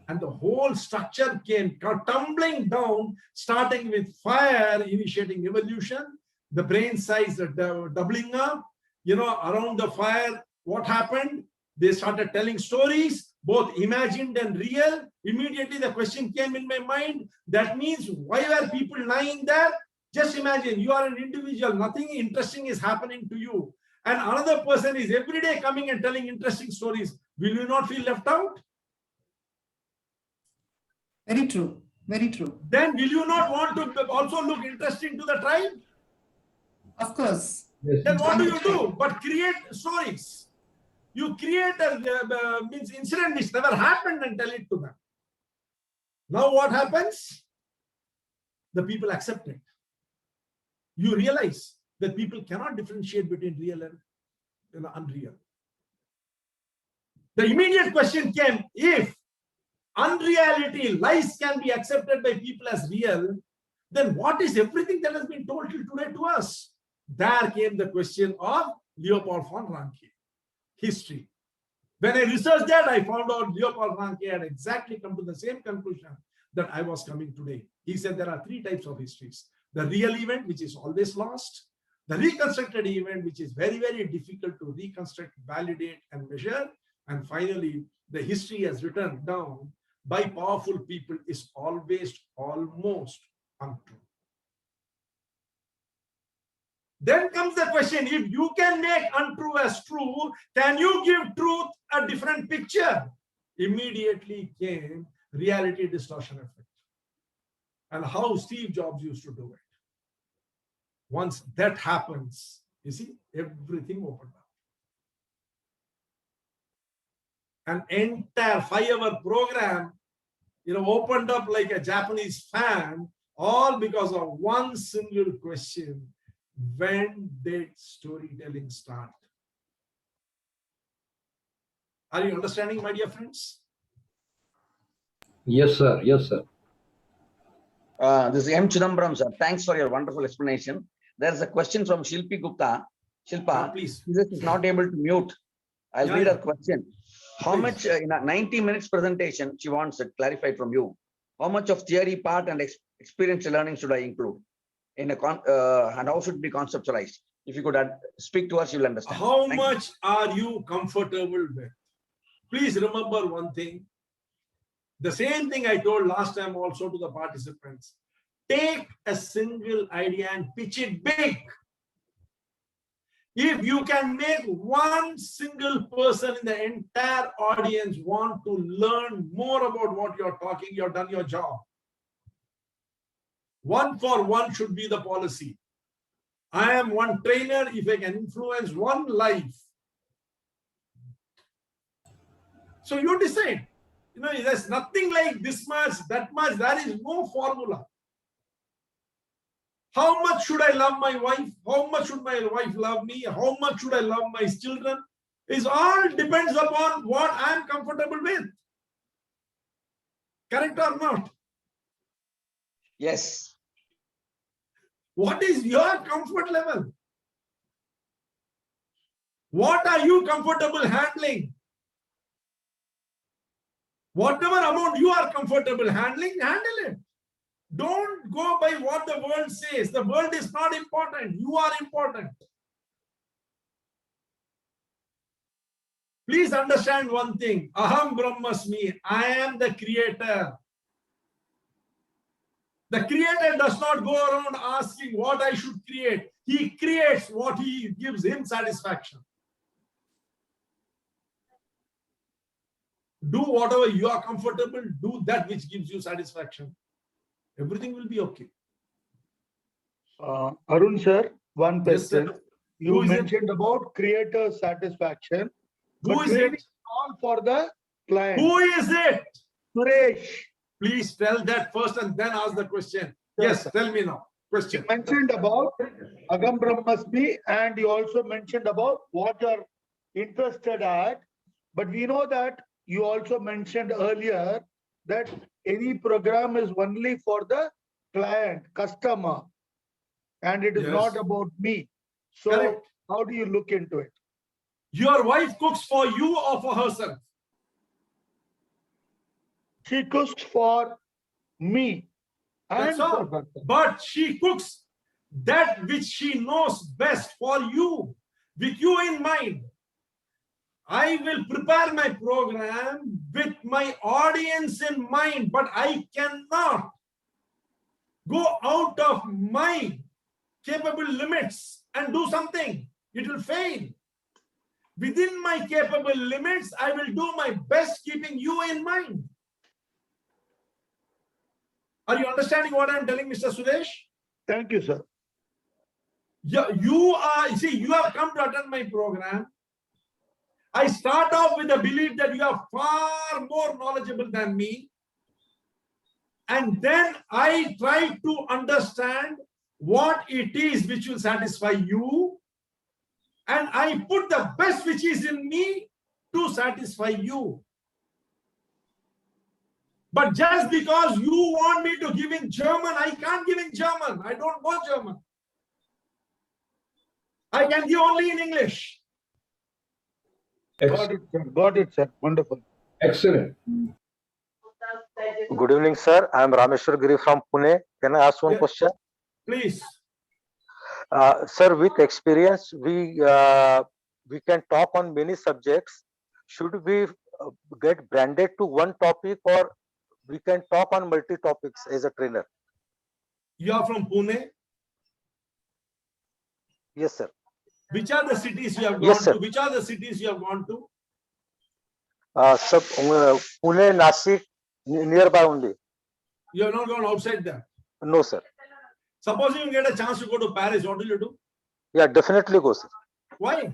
And the whole structure came tumbling down, starting with fire initiating evolution, the brain size doubling up, around the fire. What happened? They started telling stories, both imagined and real. Immediately the question came in my mind. That means, why were people lying there? Just imagine, you are an individual, nothing interesting is happening to you, and another person is every day coming and telling interesting stories. Will you not feel left out? Very true. Very true. Then will you not want to also look interesting to the tribe? Of course. Yes. Then what do? But create stories. You create a means incident which never happened and tell it to them. Now what happens? The people accept it. You realize that people cannot differentiate between real and unreal. The immediate question came: if unreality, lies can be accepted by people as real, then what is everything that has been told till today to us? There came the question of Leopold von Ranke, history. When I researched that, I found out Leopold Ranke had exactly come to the same conclusion that I was coming today. He said there are three types of histories: the real event, which is always lost; the reconstructed event, which is very, very difficult to reconstruct, validate, and measure; and finally, the history as written down by powerful people is always almost untrue. Then comes the question: if you can make untrue as true, can you give truth a different picture? Immediately came reality distortion effect, and how Steve Jobs used to do it. Once that happens, you see, everything opened up. An entire 5-hour program, opened up like a Japanese fan, all because of one single question: when did storytelling start? Are you understanding, my dear friends? Yes, sir. Yes, sir. This is M. Chidambaram, sir. Thanks for your wonderful explanation. There's a question from Shilpi Gupta. Shilpa, please. She is not able to mute. I'll read her question. How Please. much, in a 90 minutes presentation, she wants it clarified from you. How much of theory part and experiential learning should I include? And how should it be conceptualized? If you could speak to us, you'll understand. How Thank much are you comfortable with? Please remember one thing. The same thing I told last time also to the participants. Take a single idea and pitch it big. If you can make one single person in the entire audience want to learn more about what you're talking, you've done your job. 1-for-1 should be the policy. I am one trainer. If I can influence one life, so you decide. There's nothing like this much, that much. There is no formula. How much should I love my wife? How much should my wife love me? How much should I love my children? It all depends upon what I'm comfortable with. Correct or not? Yes. What is your comfort level? What are you comfortable handling? Whatever amount you are comfortable handling, handle it. Don't go by what the world says. The world is not important. You are important. Please understand one thing. Aham Brahmasmi. I am the creator. The creator does not go around asking what I should create. He creates what he gives him satisfaction. Do whatever you are comfortable, do that which gives you satisfaction. Everything will be okay. Arun sir, one Yes, sir. question. Who You is it? mentioned about creator satisfaction, Who but is training it? is all for the client. Who is it? Suresh. Please tell that first and then ask the question. Sure, Yes, sir. tell me now. You Question. mentioned about Agam Brahmasmi, and you also mentioned about what you're interested at. But we know that you also mentioned earlier that any program is only for the client, customer, and it is Yes. not about me. So Correct. how do you look into it? Your wife cooks for you or for herself? She cooks for me That's and for all. her. But she cooks that which she knows best for you, with you in mind. I will prepare my program with my audience in mind, but I cannot go out of my capable limits and do something. It will fail. Within my capable limits, I will do my best keeping you in mind. Are you understanding what I'm telling, Mr. Suresh? Thank you, sir. Yeah, you have come to attend my program. I start off with the belief that you are far more knowledgeable than me. And then I try to understand what it is which will satisfy you. And I put the best which is in me to satisfy you. But just because you want me to give in German, I can't give in German. I don't know German. I can give only in English. Got it, sir. Got it, sir. Wonderful. Excellent. Good evening, sir. I am Rameshwar Giri from Pune. Can I ask one Yeah. question? Please. Sir, with experience, we can talk on many subjects. Should we get branded to one topic, or we can talk on multi topics as a trainer? You are from Pune. Yes, sir. Which are the cities you have gone Yes, sir. to? Which are the cities you have gone to? Sir, Pune, Nashik, nearby only. You have not gone outside there. No, sir. Suppose you get a chance to go to Paris, what will you do? Yeah, definitely go, sir. Why?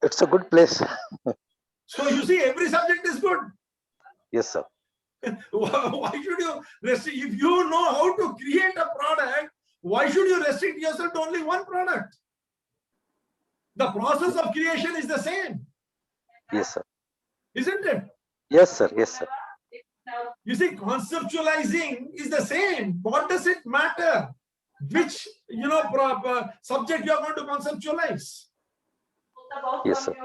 It's a good place. So you see, every subject is good. Yes, sir. Why should you restrict? If you know how to create a product, why should you restrict yourself to only one product? The process of creation is the same, Yes, sir. isn't it? Yes, sir. Yes, sir. You see, conceptualizing is the same. What does it matter? Which, subject you are going to conceptualize? Yes, sir.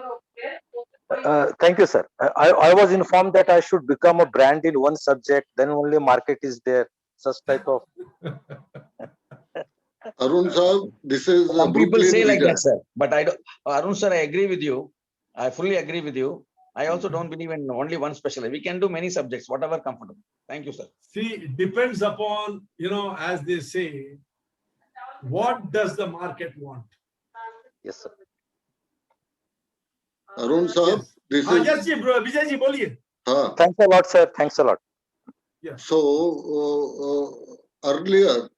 Thank you, sir. I was informed that I should become a brand in one subject, then only market is there. Such type of. Arun sir, this is Some people Brooklyn say like region. that, sir. But I don't. Arun sir, I agree with you. I fully agree with you. I also don't believe in only one specialty. We can do many subjects, whatever comfortable. Thank you, sir. See, it depends upon, as they say, what does the market want? Yes, sir. Arun sir, Yes. this हाँ, is yes ji, bro, Vijay जी, बोलिए. Thanks a lot, sir. Thanks a lot. so earlier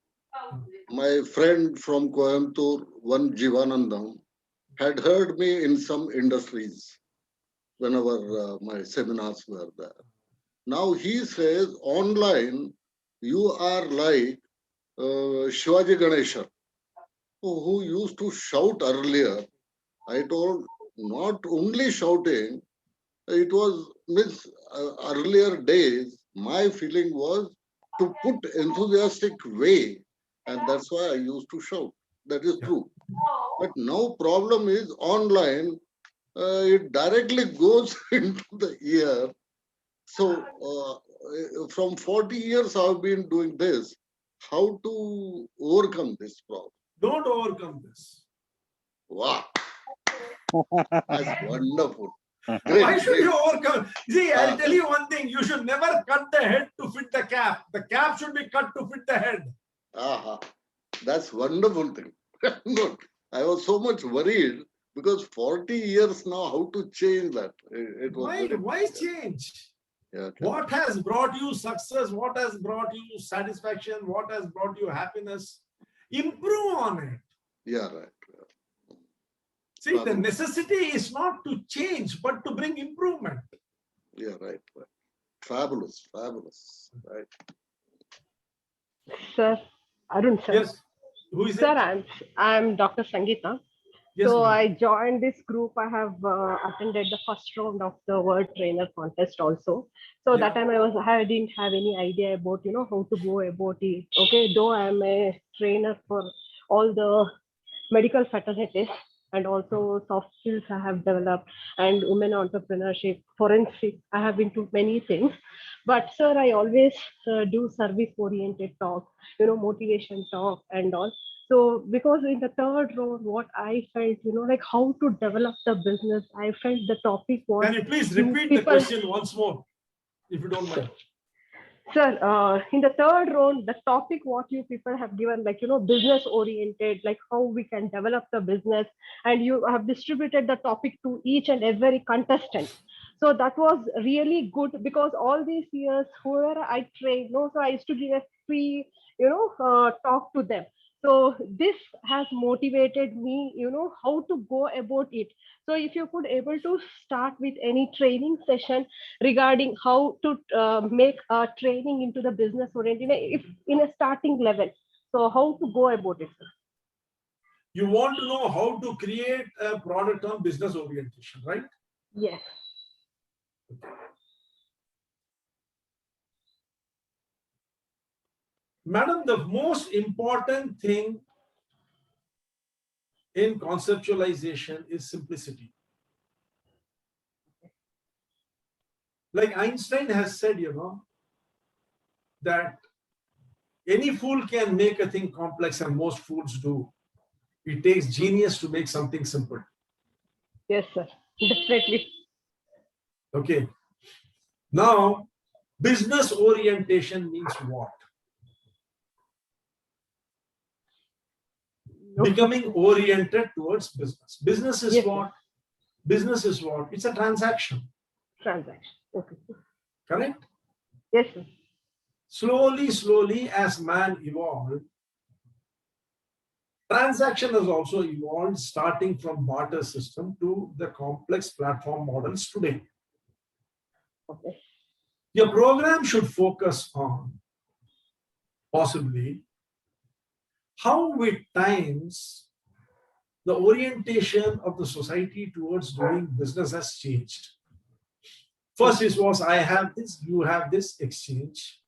my friend from Coimbatore, one Jivanandam, had heard me in some industries whenever my seminars were there. Now he says online you are like Shivaji Ganesha, who used to shout earlier. I told not only shouting, it was earlier days, my feeling was to put enthusiastic way, and that's why I used to shout. That is true. But now problem is online, it directly goes into the ear. So from 40 years I've been doing this. How to overcome this problem? Don't overcome this. Wow. That's wonderful. Why should you overcome? See, I'll tell you one thing. You should never cut the head to fit the cap. The cap should be cut to fit the head. That's wonderful thing. Look, I was so much worried Because 40 years now, how to change that? It was Why change? Yeah, What has brought you success? What has brought you satisfaction? What has brought you happiness? Improve on it. Yeah, right. See, the necessity is not to change, but to bring improvement. Yeah, right. Fabulous, fabulous. Right. Sir, Arun sir. Yes. Who is sir, it? I'm Dr. Sangeeta. Yes, so ma'am. I joined this group. I have attended the first round of the World Trainer Contest also. So that time I didn't have any idea about how to go about it. Okay, though I'm a trainer for all the medical fraternities and also soft skills I have developed and women entrepreneurship, forensic. I have been to many things. But sir, I always do service-oriented talk, motivation talk and all. So because in the third round, what I felt, like how to develop the business, I felt the topic was. Can you please repeat the question once more, if you don't mind? Sir, in the third round, the topic what you people have given, like, business oriented, like how we can develop the business, and you have distributed the topic to each and every contestant. So that was really good because all these years, whoever I trained, so I used to give a free, talk to them. So this has motivated me, how to go about it. So if you could able to start with any training session regarding how to make a training into the business oriented, if in a starting level. So how to go about it, sir? You want to know how to create a product on business orientation, right? Yes. Madam, the most important thing in conceptualization is simplicity. Like Einstein has said, that any fool can make a thing complex and most fools do. It takes genius to make something simple. Yes, sir. Definitely. Okay. Now, business orientation means what? Becoming oriented towards business. Business is what? Business is what? It's a transaction. Transaction. Okay. Correct? Yes, sir. Slowly, as man evolved, transaction has also evolved, starting from barter system to the complex platform models today. Okay. Your program should focus on possibly how with times the orientation of the society towards doing business has changed. First it was, I have this, you have this, exchange.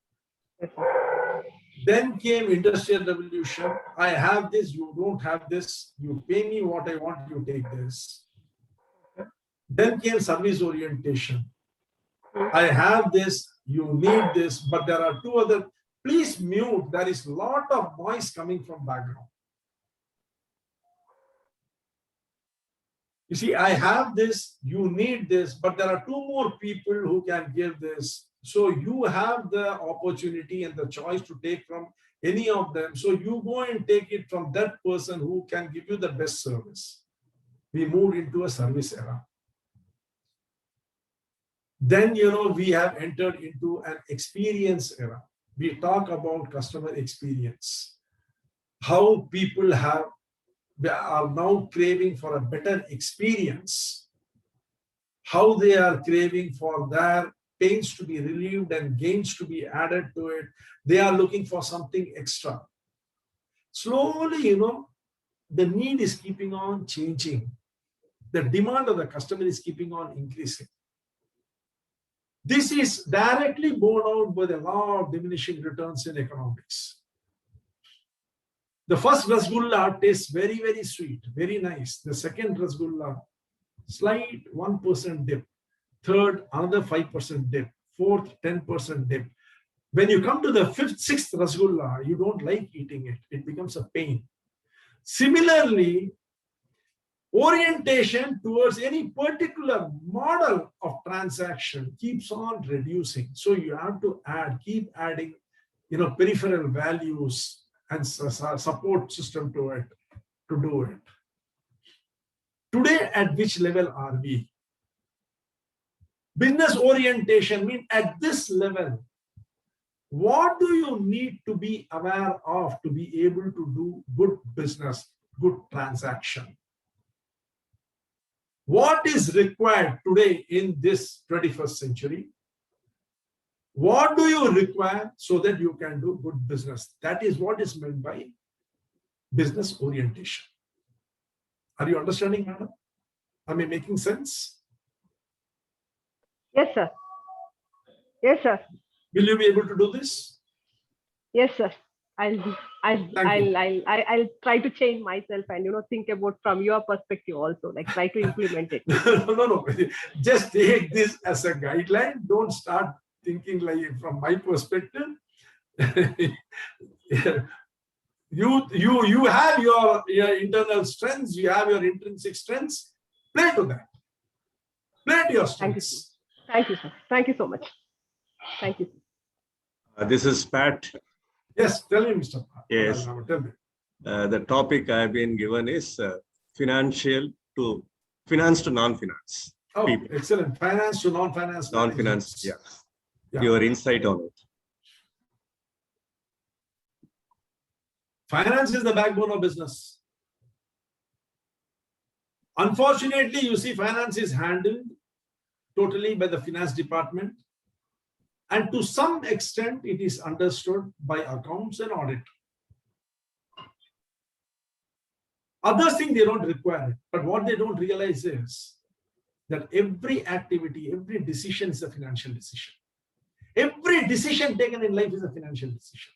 Then came industrial revolution. I have this, you don't have this. You pay me what I want, you take this. Then came service orientation. I have this, you need this, but there are two other. Please mute. There is a lot of noise coming from background. You see, I have this, you need this, but there are two more people who can give this. So you have the opportunity and the choice to take from any of them. So you go and take it from that person who can give you the best service. We moved into a service era. Then, we have entered into an experience era. We talk about customer experience. How people are now craving for a better experience. How they are craving for their pains to be relieved and gains to be added to it. They are looking for something extra. Slowly, the need is keeping on changing. The demand of the customer is keeping on increasing. This is directly borne out by the law of diminishing returns in economics. The first rasgulla tastes very, very sweet, very nice. The second rasgulla, slight 1% dip. Third, another 5% dip. Fourth, 10% dip. When you come to the fifth, sixth rasgulla, you don't like eating it. It becomes a pain. Similarly, orientation towards any particular model of transaction keeps on reducing. So you have to keep adding, peripheral values and support system to it to do it. Today, at which level are we? Business orientation means at this level, what do you need to be aware of to be able to do good business, good transaction? What is required today in this 21st century? What do you require so that you can do good business? That is what is meant by business orientation. Are you understanding, madam? Am I making sense? Yes, sir. Yes, sir. Will you be able to do this? Yes, sir. I'll try to change myself and think about from your perspective also, like try to implement it. No. Just take this as a guideline. Don't start thinking like from my perspective. You have your internal strengths, you have your intrinsic strengths. Play to that. Play to your strengths. Thank you, sir. Thank you so much. Thank you. This is Pat. Yes, tell me, Mr. Pat. Yes. Tell me. The topic I've been given is finance to non-finance. Oh, people. Excellent. Finance to non-finance. Non-finance, yeah. Your insight on it. Finance is the backbone of business. Unfortunately, you see, finance is handled totally by the finance department. And to some extent, it is understood by accounts and audit. Others think they don't require it, but what they don't realize is that every activity, every decision is a financial decision. Every decision taken in life is a financial decision.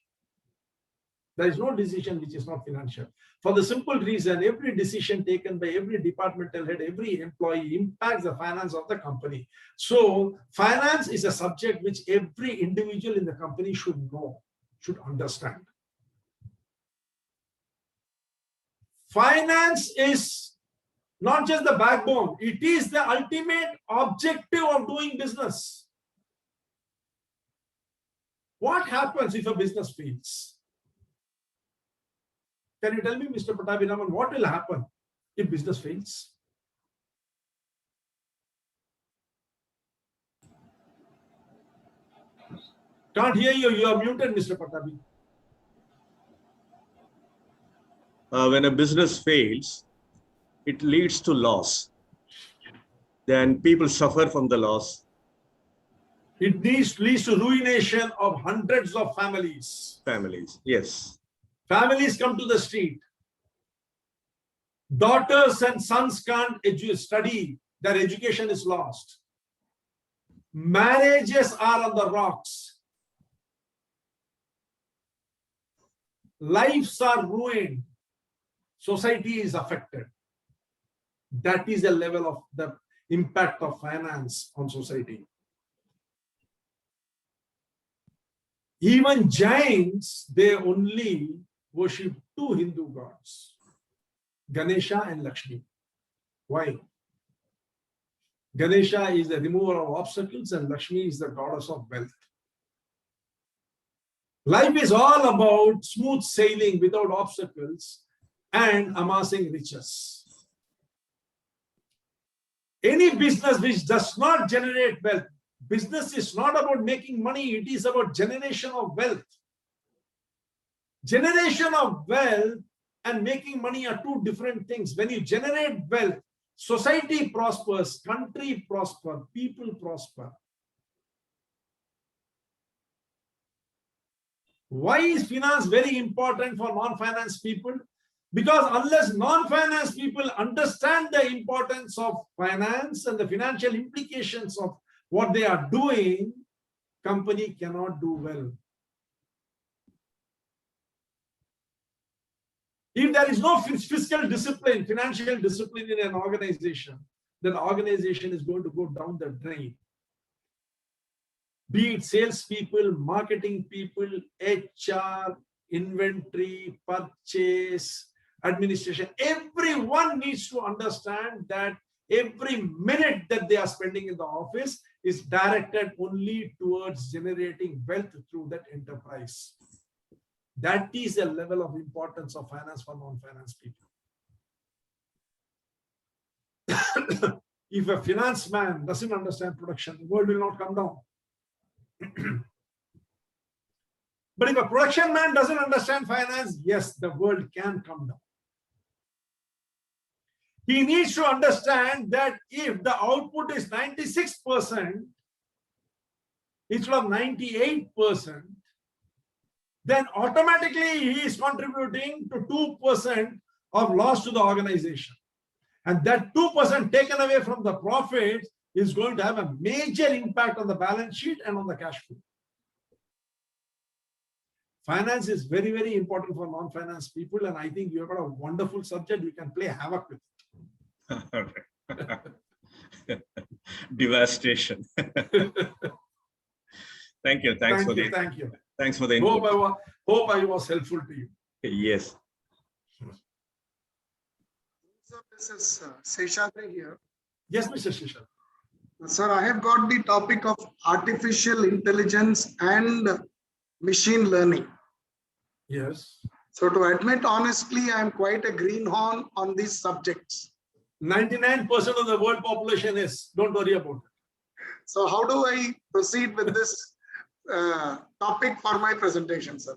There is no decision which is not financial. For the simple reason, every decision taken by every departmental head, every employee impacts the finance of the company. So finance is a subject which every individual in the company should know, should understand. Finance is not just the backbone, it is the ultimate objective of doing business. What happens if a business fails? Can you tell me, Mr. Pattabhiraman, what will happen if business fails? Can't hear you. You are muted, Mr. Pattabhi. When a business fails, it leads to loss. Then people suffer from the loss. It leads to ruination of hundreds of families. Families, yes. Families come to the street. Daughters and sons can't study. Their education is lost. Marriages are on the rocks. Lives are ruined. Society is affected. That is the level of the impact of finance on society. Even Jains, they only worship two Hindu gods, Ganesha and Lakshmi. Why? Ganesha is the remover of obstacles and Lakshmi is the goddess of wealth. Life is all about smooth sailing without obstacles and amassing riches. Any business which does not generate wealth, business is not about making money, it is about generation of wealth. Generation of wealth and making money are two different things. When you generate wealth, society prospers, country prospers, people prosper. Why is finance very important for non-finance people? Because unless non-finance people understand the importance of finance and the financial implications of what they are doing, company cannot do well. If there is no fiscal discipline, financial discipline in an organization, then the organization is going to go down the drain. Be it salespeople, marketing people, HR, inventory, purchase, administration, everyone needs to understand that every minute that they are spending in the office is directed only towards generating wealth through that enterprise. That is the level of importance of finance for non-finance people. If a finance man doesn't understand production, the world will not come down. But if a production man doesn't understand finance, yes, the world can come down. He needs to understand that if the output is 96% instead of 98%, then automatically he is contributing to 2% of loss to the organization. And that 2% taken away from the profits is going to have a major impact on the balance sheet and on the cash flow. Finance is very, very important for non-finance people, and I think you've got a wonderful subject. You can play havoc with it. Devastation. Thank you. Thanks for the input. Hope I was helpful to you. Yes. So this is Seshadri here. Yes, Mr. Shishad. Sir, I have got the topic of artificial intelligence and machine learning. Yes. So to admit honestly, I am quite a greenhorn on these subjects. 99% of the world population is. Don't worry about it. So how do I proceed with this topic for my presentation, sir?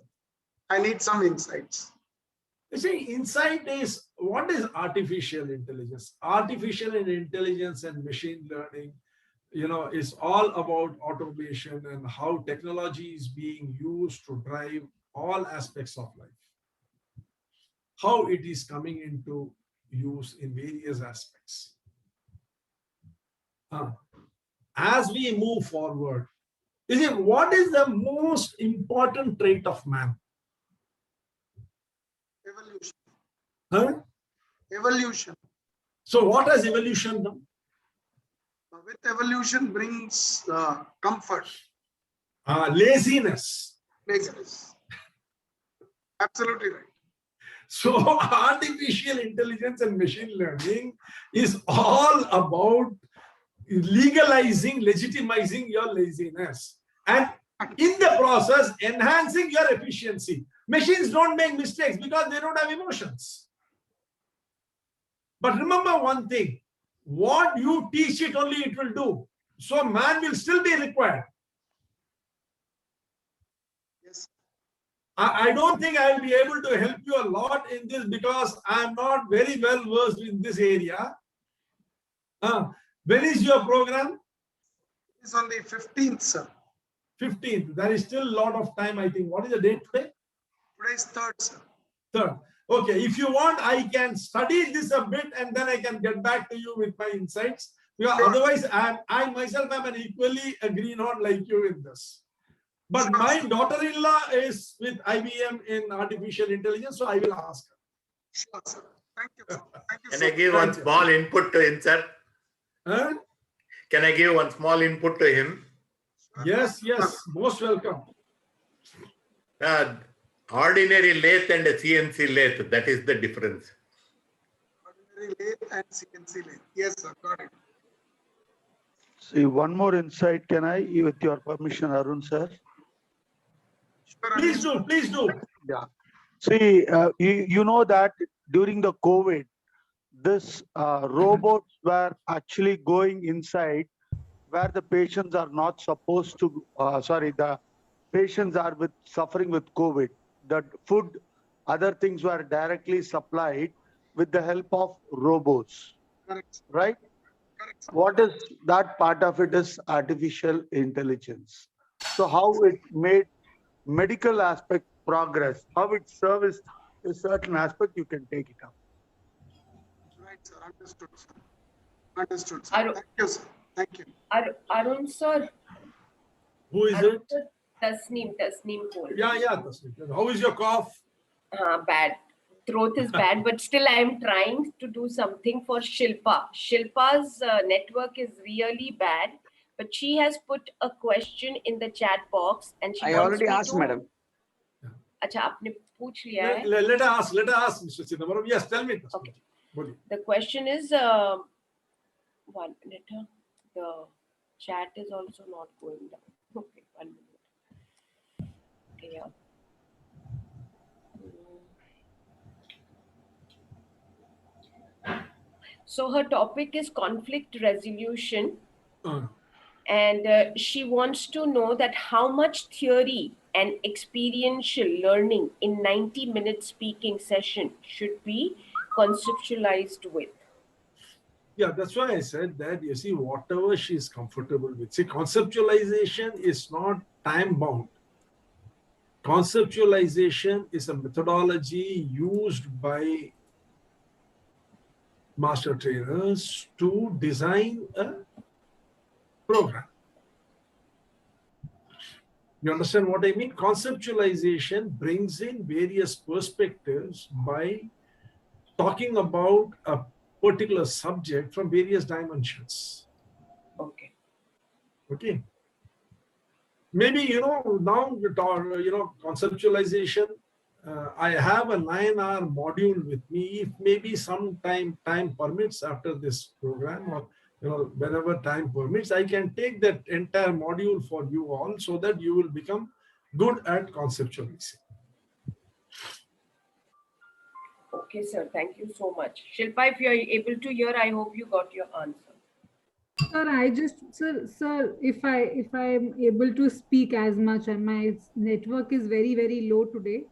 I need some insights. You see, insight is, what is artificial intelligence? Artificial intelligence and machine learning, is all about automation and how technology is being used to drive all aspects of life. How it is coming into use in various aspects. As we move forward, what is the most important trait of man? Evolution. Huh? Evolution. So what has evolution done? With evolution brings comfort. Laziness. Laziness. Absolutely right. So artificial intelligence and machine learning is all about legalizing, legitimizing your laziness, and in the process, enhancing your efficiency. Machines don't make mistakes because they don't have emotions. But remember one thing, what you teach it, only it will do. So man will still be required. Yes. I don't think I will be able to help you a lot in this because I am not very well versed in this area. When is your program? It's on the 15th, sir. 15th. There is still a lot of time, I think. What is the date today? Today is 3rd, sir. 3rd. Okay, if you want, I can study this a bit and then I can get back to you with my insights. Because otherwise, I myself am an equally a greenhorn like you in this. But my daughter-in-law is with IBM in artificial intelligence, so I will ask her. Sure, sir. Thank you, sir. Thank you, Can sir. I give one small input to him, sir? Huh? Can I give one small input to him? Yes, most welcome. Ordinary lathe and a CNC lathe, that is the difference. Ordinary lathe and CNC lathe. Yes, sir. Got it. See, one more insight, can I, with your permission, Arun, sir? Please do, please do. Yeah. See, you know that during the COVID, this robots were actually going inside where the patients are not supposed to, the patients are suffering with COVID. The food, other things were directly supplied with the help of robots. Correct. Right? Correct. What is that part of it is artificial intelligence. So how it made medical aspect progress, how it serviced a certain aspect, you can take it up. Right, sir. Understood, sir. Understood, sir. Arun, thank you, sir. Thank you. Arun, sir. Who is Arun, it? sir. Tasneem Cole. Yeah, Tasneem. How is your cough? Bad. Throat is bad, but still I am trying to do something for Shilpa. Shilpa's network is really bad, but she has put a question in the chat box and she I wants already me asked, to... madam. Acha, aapne pooch liya hai? Let her ask, Mr. Chidambaram. Yes, tell me. Okay. Boli. The question is, 1 minute. The chat is also not going down. Okay, 1 minute. Okay, yeah. So her topic is conflict resolution. Uh, And she wants to know that how much theory and experiential learning in 90-minute speaking session should be conceptualized with. Yeah, that's why I said that, you see, whatever she is comfortable with. See, conceptualization is not time bound. Conceptualization is a methodology used by master trainers to design a program. You understand what I mean? Conceptualization brings in various perspectives by talking about a particular subject from various dimensions. Okay. Okay. Maybe, now, conceptualization, I have a 9-hour module with me. If maybe some time permits after this program, or whenever time permits, I can take that entire module for you all so that you will become good at conceptualizing. Okay, sir. Thank you so much. Shilpa, if you are able to hear, I hope you got your answer. Sir, if I'm able to speak as much, and my network is very, very low today.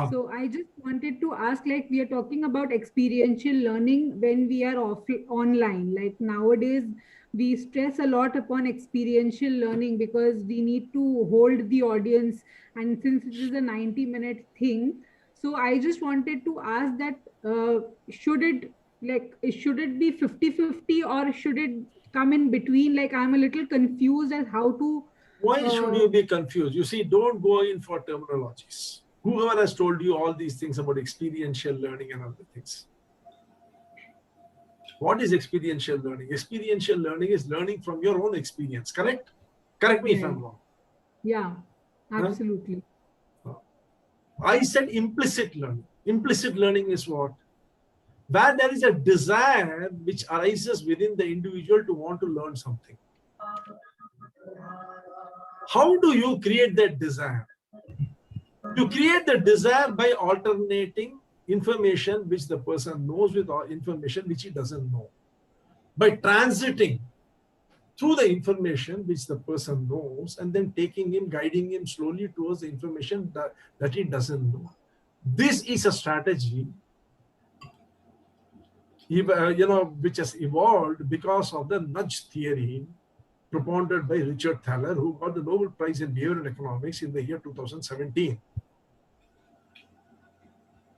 So I just wanted to ask, like, we are talking about experiential learning when we are online. Like nowadays, we stress a lot upon experiential learning because we need to hold the audience. And since it is a 90-minute thing, so I just wanted to ask that should it be 50-50 or should it come in between? Like I'm a little confused as how to. Why should you be confused? You see, don't go in for terminologies. Whoever has told you all these things about experiential learning and other things. What is experiential learning? Experiential learning is learning from your own experience, correct? Correct me if I'm wrong. Yeah, absolutely. I said implicit learning. Implicit learning is what? Where there is a desire which arises within the individual to want to learn something. How do you create that desire? You create the desire by alternating information which the person knows with information which he doesn't know. By transiting through the information which the person knows and then taking him, guiding him slowly towards the information that he doesn't know. This is a strategy which has evolved because of the nudge theory propounded by Richard Thaler, who got the Nobel Prize in Behavioral Economics in the year 2017.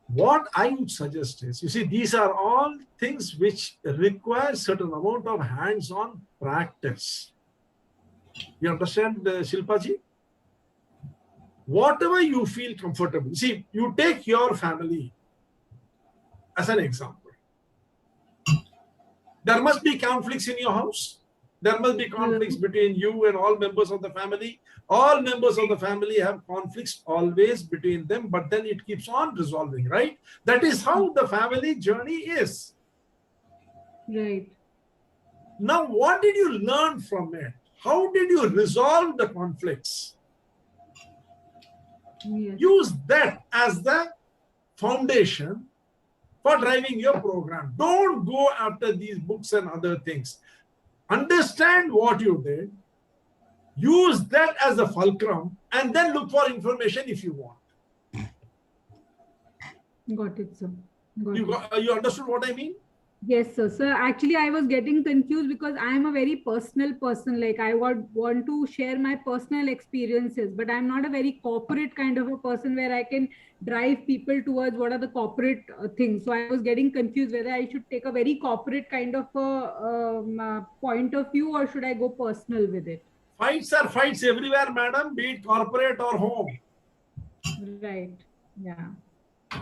What I would suggest is, you see, these are all things which require certain amount of hands-on practice. You understand, Shilpa ji? Whatever you feel comfortable. See, you take your family as an example. There must be conflicts in your house. There must be conflicts between you and all members of the family. All members of the family have conflicts always between them, but then it keeps on resolving, right? That is how the family journey is. Right. Now, what did you learn from it? How did you resolve the conflicts? Yes. Use that as the foundation for driving your program. Don't go after these books and other things. Understand what you did, use that as a fulcrum, and then look for information if you want. Got it, sir. You understood what I mean? Yes, sir. Sir, actually, I was getting confused because I am a very personal person. Like I would want to share my personal experiences, but I'm not a very corporate kind of a person where I can drive people towards what are the corporate things. So I was getting confused whether I should take a very corporate kind of a point of view or should I go personal with it. Fights are fights everywhere, madam, be it corporate or home. Right. Yeah.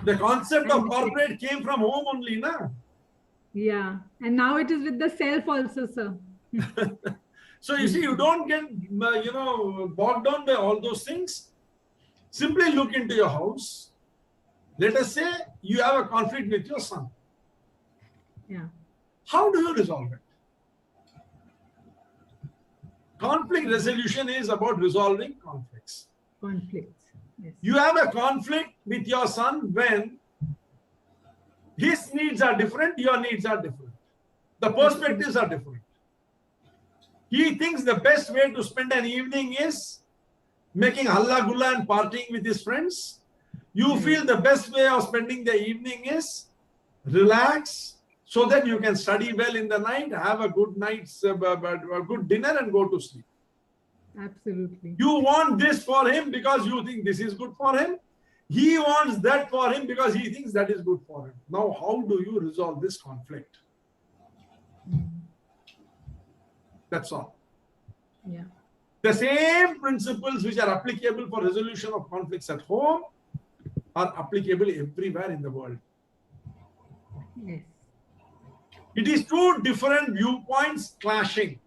The concept of corporate came from home only, na? Yeah, and now it is with the self also, sir. So you see, you don't get bogged down by all those things. Simply look into your house. Let us say you have a conflict with your son. Yeah. How do you resolve it? Conflict resolution is about resolving conflicts. Conflicts. Yes. You have a conflict with your son when his needs are different, your needs are different. The perspectives are different. He thinks the best way to spend an evening is making halla gulla and partying with his friends. You feel the best way of spending the evening is relax so that you can study well in the night, have a good night's a good dinner and go to sleep. Absolutely. You want this for him because you think this is good for him. He wants that for him because he thinks that is good for him. Now, how do you resolve this conflict? That's all. Yeah. The same principles which are applicable for resolution of conflicts at home are applicable everywhere in the world. Yes. It is two different viewpoints clashing.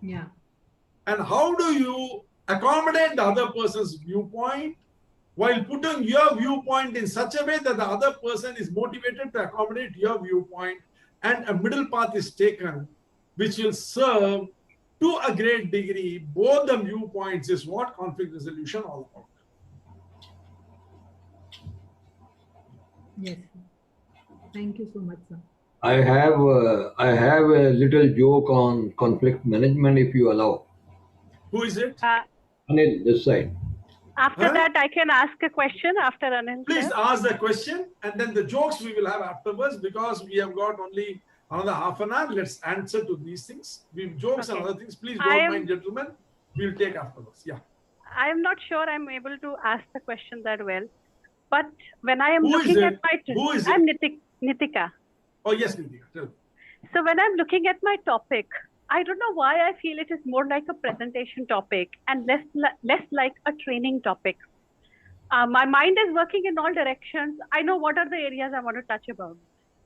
Yeah. And how do you accommodate the other person's viewpoint while putting your viewpoint in such a way that the other person is motivated to accommodate your viewpoint, and a middle path is taken which will serve to a great degree both the viewpoints is what conflict resolution all about. Yes. Thank you so much, sir. I have a little joke on conflict management, if you allow. Who is it? Anil, this side. After that, I can ask a question after Anil. Please sir. ask the question, and then the jokes we will have afterwards, because we have got only another half an hour. Let's answer to these things. We have jokes and other things. Please don't mind, gentlemen. We'll take afterwards. Yeah. I'm not sure I'm able to ask the question that well, but when I am Who is looking it? at my, Who is I'm it? Nitika. Oh yes, Nitika. Tell me. So when I'm looking at my topic, I don't know why I feel it is more like a presentation topic and less like a training topic. My mind is working in all directions. I know what are the areas I want to touch about.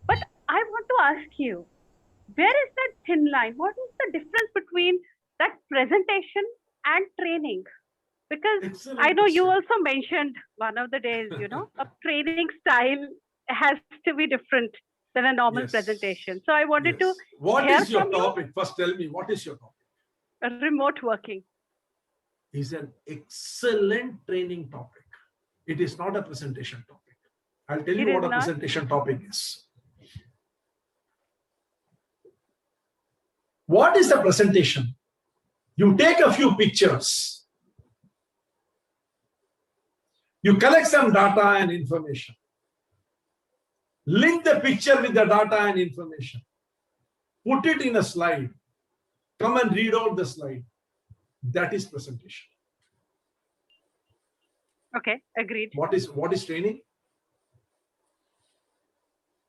But I want to ask you, where is that thin line? What is the difference between that presentation and training? Because excellent I know question. you also mentioned one of the days, a training style has to be different than a normal Yes. presentation. So I wanted to What hear is your from you. topic? First, tell me, what is your topic? Remote working. Is an excellent training topic. It is not a presentation topic. I'll tell It you is what a not? presentation topic is. What is the presentation? You take a few pictures. You collect some data and information. Link the picture with the data and information. Put it in a slide. Come and read out the slide. That is presentation. Okay, agreed. What is training?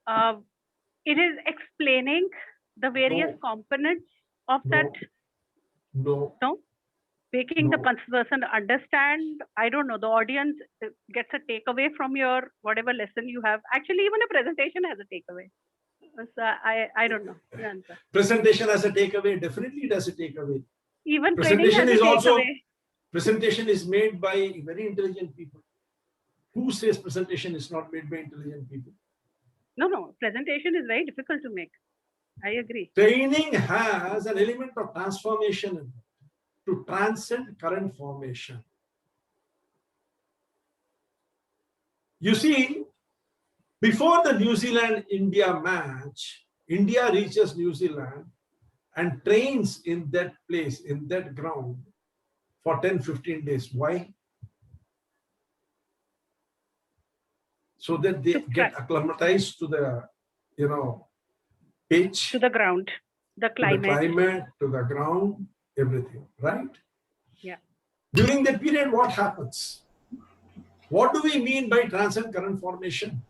It is explaining the various components of that. No. Making the person understand. I don't know. The audience gets a takeaway from your whatever lesson you have. Actually, even a presentation has a takeaway. So I don't know the answer. Presentation has a takeaway. Definitely, it has a takeaway. Even training Presentation has is a also takeaway. presentation is made by very intelligent people. Who says presentation is not made by intelligent people? No. Presentation is very difficult to make. I agree. Training has an element of transformation in it, to transcend current formation. You see, before the New Zealand-India match, India reaches New Zealand and trains in that place, in that ground for 10-15 days. Why? So that they get acclimatized to the, pitch. To the ground, the climate. To the climate, to the ground, everything, right? Yeah. During that period, what happens? What do we mean by transcend current formation?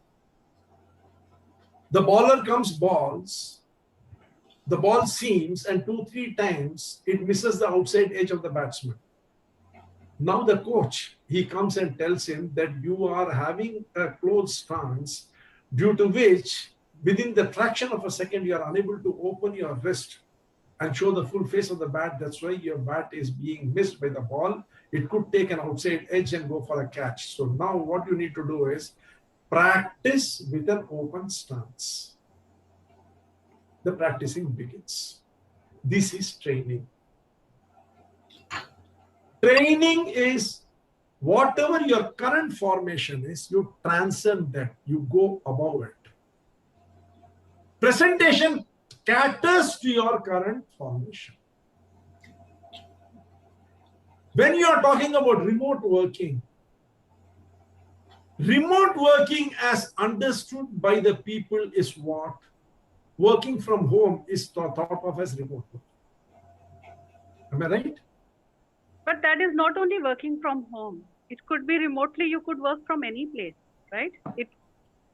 The bowler comes balls, the ball seams, and 2-3 times it misses the outside edge of the batsman. Now the coach, he comes and tells him that you are having a closed stance, due to which within the fraction of a second you are unable to open your wrist and show the full face of the bat. That's why your bat is being missed by the ball. It could take an outside edge and go for a catch. So now what you need to do is practice with an open stance. The practicing begins. This is training. Training is whatever your current formation is, you transcend that, you go above it. Presentation caters to your current formation. When you are talking about remote working as understood by the people is what? Working from home is thought of as remote work. Am I right? But that is not only working from home. It could be remotely. You could work from any place, right? It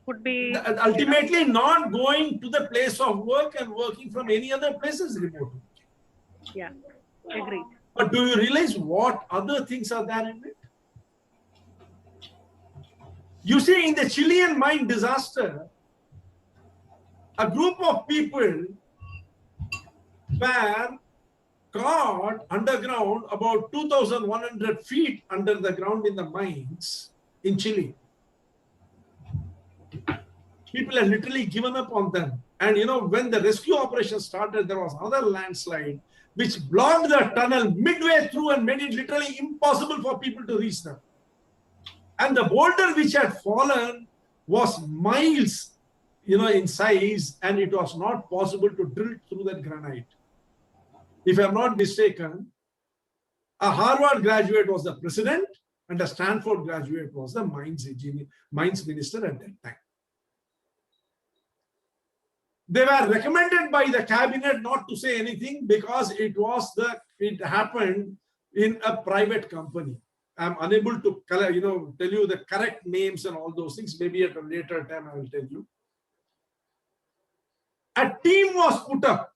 could be ultimately not going to the place of work and working from any other place is remote working. Yeah, agreed. But do you realize what other things are there in it? You see, in the Chilean mine disaster, a group of people were caught underground about 2,100 feet under the ground in the mines in Chile. People had literally given up on them. And you know, when the rescue operation started, there was another landslide which blocked the tunnel midway through and made it literally impossible for people to reach them. And the boulder which had fallen was miles, you know, in size, and it was not possible to drill through that granite. If I'm not mistaken, a Harvard graduate was the president and a Stanford graduate was the mines minister at that time. They were recommended by the cabinet not to say anything because it happened in a private company. I'm unable to tell you the correct names and all those things. Maybe at a later time I will tell you. A team was put up.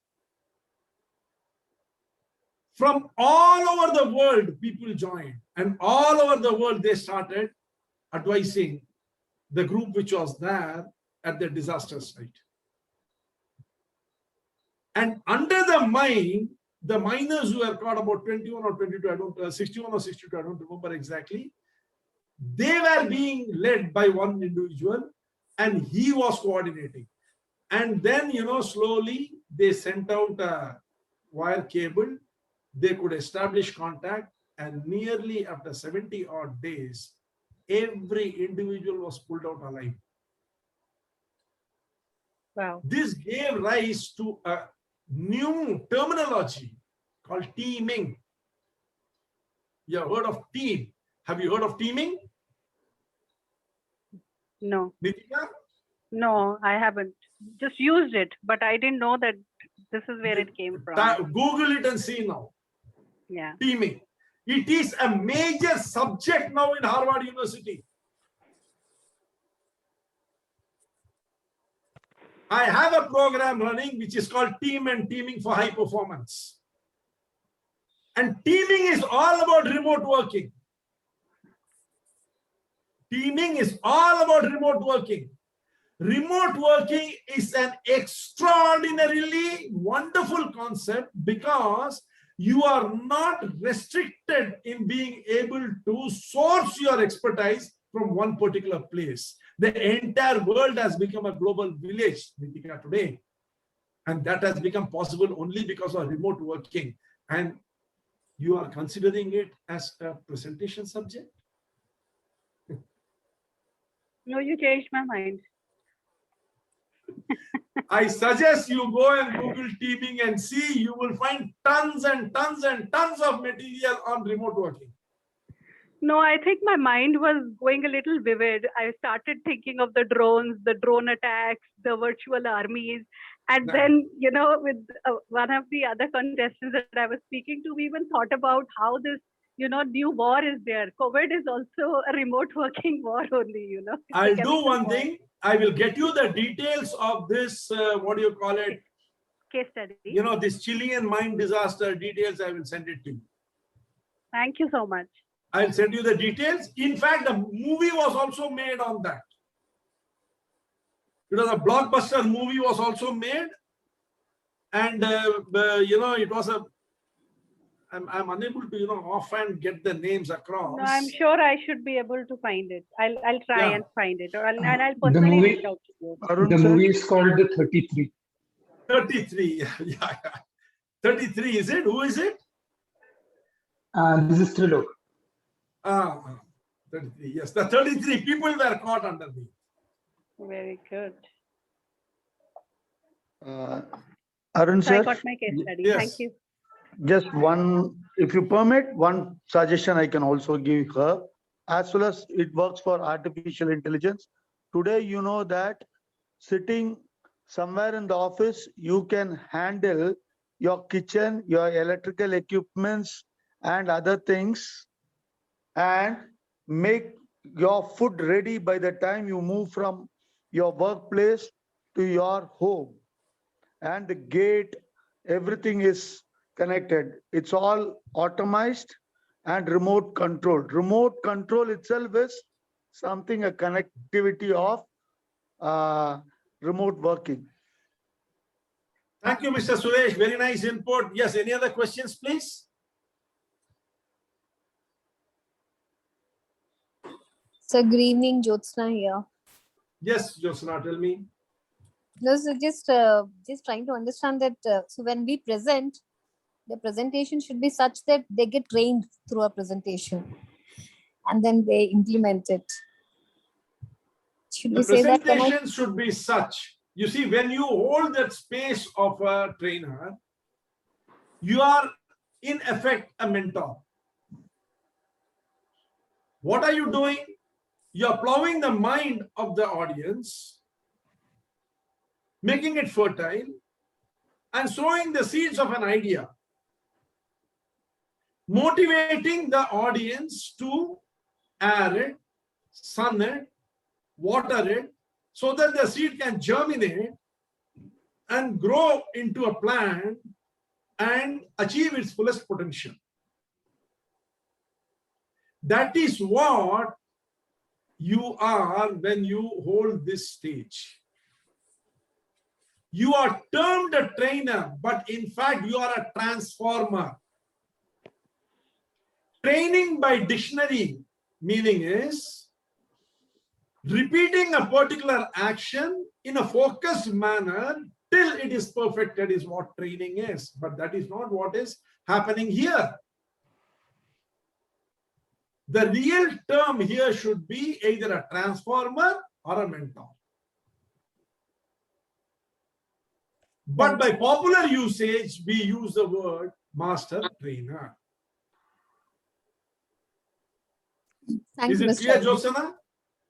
From all over the world, people joined. And all over the world, they started advising the group which was there at the disaster site. And under the mine, the miners who were caught about 21 or 22, 61 or 62, I don't remember exactly. They were being led by one individual and he was coordinating. And then, you know, slowly they sent out a wire cable. They could establish contact, and nearly after 70 odd days, every individual was pulled out alive. Wow. This gave rise to a new terminology called teaming. You have heard of team. Have you heard of teaming? No. Nitika? No, I haven't. Just used it, but I didn't know that this is where it came from. Google it and see now. Yeah. Teaming. It is a major subject now in Harvard University. I have a program running which is called Team and Teaming for High Performance. And teaming is all about remote working. Teaming is all about remote working. Remote working is an extraordinarily wonderful concept because you are not restricted in being able to source your expertise from one particular place. The entire world has become a global village, Nitika, today. And that has become possible only because of remote working. And you are considering it as a presentation subject? No, you changed my mind. I suggest you go and Google teaming and see, you will find tons and tons and tons of material on remote working. No, I think my mind was going a little vivid. I started thinking of the drones, the drone attacks, the virtual armies. And then, you know, with one of the other contestants that I was speaking to, we even thought about how this, you know, new war is there. COVID is also a remote working war only, you know. I'll do one thing. I will get you the details of this, what do you call it? Case study. You know, this Chilean mine disaster details, I will send it to you. Thank you so much. I'll send you the details. In fact, a movie was also made on that. It was a blockbuster movie was also made. And, you know, it was a, I'm unable to, you know, offhand get the names across. No, I'm sure I should be able to find it. I'll try and find it. And I'll The personally movie, reach out to you. the movie is called The 33. 33, yeah. 33, is it? Who is it? This is Trilok. 33, yes. The 33 people were caught underneath. Very good. Arun So I sir, got my case study. Yes. Thank you. just one, if you permit, one suggestion I can also give her, as well as it works for artificial intelligence. Today, you know that sitting somewhere in the office, you can handle your kitchen, your electrical equipments and other things, and make your food ready by the time you move from your workplace to your home. And the gate, everything is connected. It's all automized and remote controlled. Remote control itself is something, a connectivity of remote working. Thank you, Mr. Suresh. Very nice input. Yes, any other questions, please? So good evening, Jyotsna here. Yes, Josna, tell me. No, so just trying to understand that. So when we present, the presentation should be such that they get trained through a presentation, and then they implement it. Should The we say that? presentation should be such. You see, when you hold that space of a trainer, you are in effect a mentor. What are you doing? You're plowing the mind of the audience, making it fertile, and sowing the seeds of an idea, motivating the audience to air it, sun it, water it, so that the seed can germinate and grow into a plant and achieve its fullest potential. That is what you are when you hold this stage. You are termed a trainer, but in fact, you are a transformer. Training by dictionary meaning is repeating a particular action in a focused manner till it is perfected is what training is. But that is not what is happening here. The real term here should be either a transformer or a mentor. But by popular usage, we use the word master trainer. Thank Is you, it Mr. clear, Arun. Josana?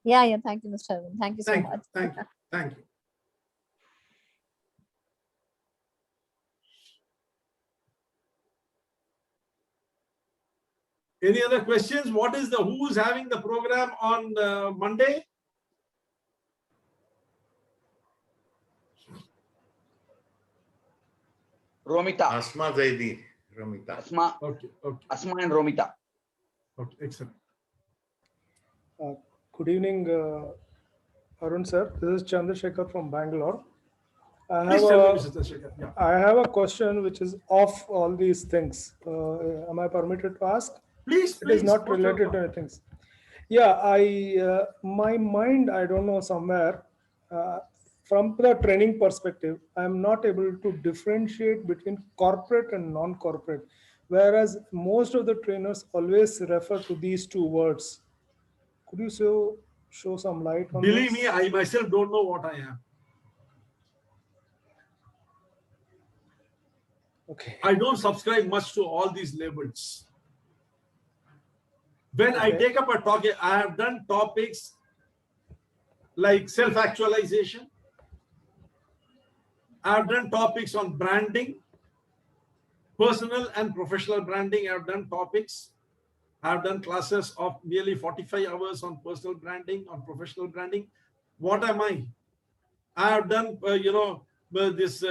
Yeah. Thank you, Mr. Arun. Thank you so much. Thank you. Thank you. Any other questions? What is the who's having the program on Monday? Romita. Asma Zaidi. Romita. Asma. Okay. Asma and Romita. Okay, excellent. Good evening, Arun sir. This is Chandrasekhar from Bangalore. Please tell me, Mr. Chandrasekhar. Yeah. I have a question which is off all these things. Am I permitted to ask? Please. It is not related to anything. Yeah, my mind, I don't know, somewhere, from the training perspective, I'm not able to differentiate between corporate and non-corporate, whereas most of the trainers always refer to these two words. Could you show some light on Believe this? me, I myself don't know what I am. Okay. I don't subscribe much to all these labels. When I take up a topic, I have done topics like self-actualization. I have done topics on branding, personal and professional branding. I have done topics. I have done classes of nearly 45 hours on personal branding, on professional branding. What am I? I have done, this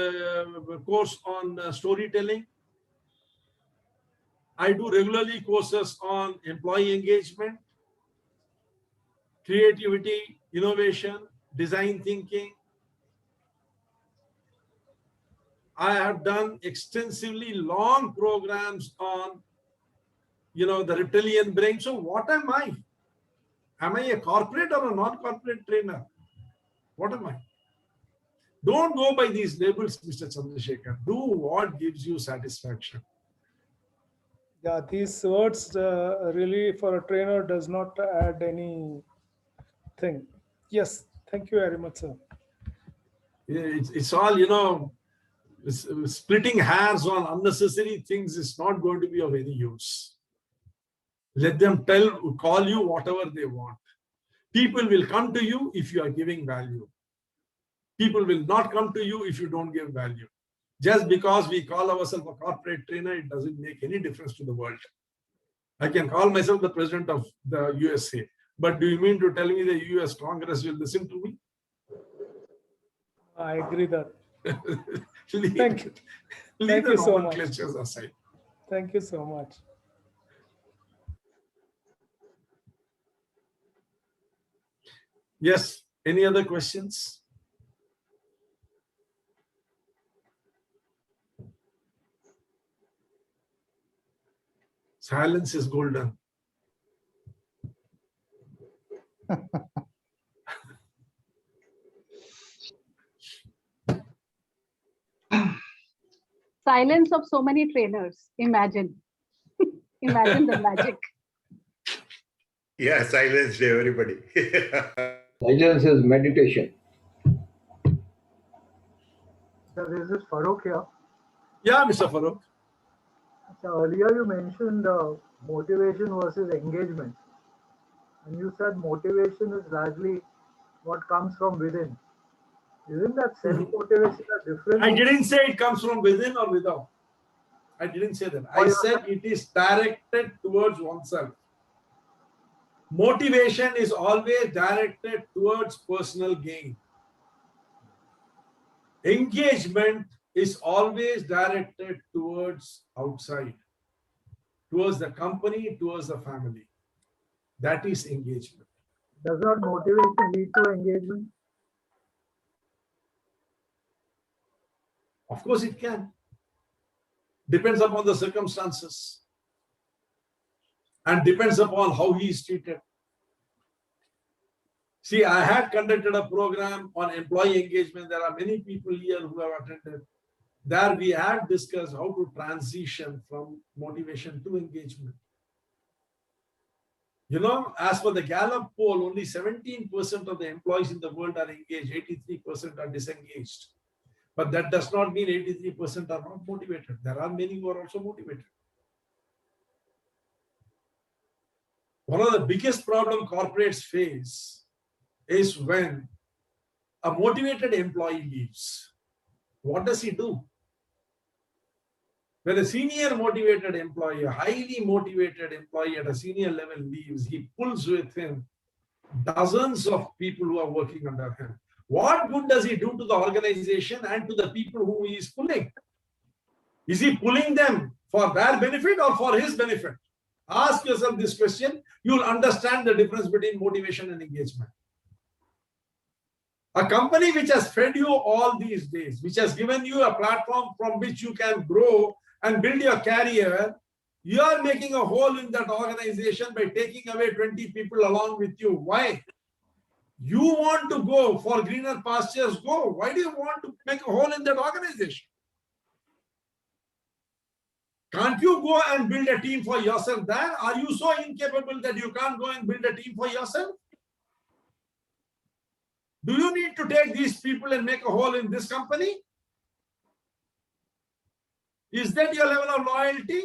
course on storytelling. I do regularly courses on employee engagement, creativity, innovation, design thinking. I have done extensively long programs on, the reptilian brain. So what am I? Am I a corporate or a non-corporate trainer? What am I? Don't go by these labels, Mr. Chandrasekhar. Do what gives you satisfaction. Yeah, these words really for a trainer does not add anything. Yes, thank you very much, sir. It's all, splitting hairs on unnecessary things is not going to be of any use. Let them call you whatever they want. People will come to you if you are giving value. People will not come to you if you don't give value. Just because we call ourselves a corporate trainer, it doesn't make any difference to the world. I can call myself the president of the USA, but do you mean to tell me the US Congress will listen to me? I agree that. Thank you. Leave the so much. nomenclatures aside. Thank you so much. Yes. Any other questions? Silence is golden. Silence of so many trainers. Imagine. Imagine the magic. Yeah, silence everybody. Silence is meditation. So this is Farooq here. Yeah, Mr. Farooq. So earlier you mentioned motivation versus engagement. And you said motivation is largely what comes from within. Isn't that self-motivation a different? I didn't say it comes from within or without. I didn't say that. I said it is directed towards oneself. Motivation is always directed towards personal gain. Engagement is always directed towards outside, towards the company, towards the family. That is engagement. Does not motivation lead to engagement? Of course it can. Depends upon the circumstances. And depends upon how he is treated. See, I had conducted a program on employee engagement. There are many people here who have attended. There we had discussed how to transition from motivation to engagement. As per the Gallup poll, only 17% of the employees in the world are engaged, 83% are disengaged. But that does not mean 83% are not motivated. There are many who are also motivated. One of the biggest problems corporates face is when a motivated employee leaves. What does he do? When a senior motivated employee, a highly motivated employee at a senior level leaves, he pulls with him dozens of people who are working under him. What good does he do to the organization and to the people whom he is pulling? Is he pulling them for their benefit or for his benefit? Ask yourself this question. You will understand the difference between motivation and engagement. A company which has fed you all these days, which has given you a platform from which you can grow and build your career, you are making a hole in that organization by taking away 20 people along with you. Why? You want to go for greener pastures, go. Why do you want to make a hole in that organization? Can't you go and build a team for yourself there? Are you so incapable that you can't go and build a team for yourself? Do you need to take these people and make a hole in this company? Is that your level of loyalty?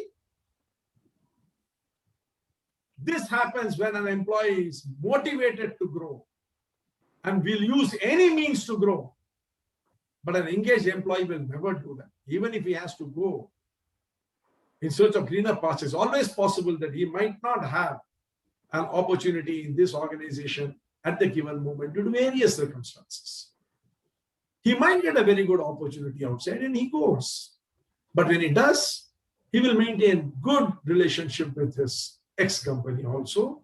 This happens when an employee is motivated to grow and will use any means to grow. But an engaged employee will never do that. Even if he has to go in search of greener pastures, it's always possible that he might not have an opportunity in this organization at the given moment due to various circumstances. He might get a very good opportunity outside and he goes. But when he does, he will maintain good relationship with his ex-company also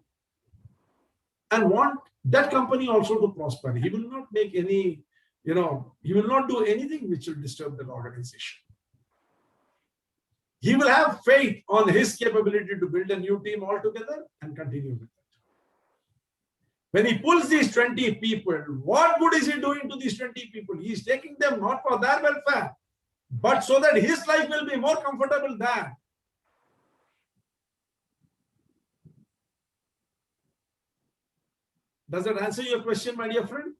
and want that company also to prosper. He will not make any, he will not do anything which will disturb that organization. He will have faith on his capability to build a new team altogether and continue with it. When he pulls these 20 people, what good is he doing to these 20 people? He is taking them not for their welfare, but so that his life will be more comfortable there. Does that answer your question, my dear friend?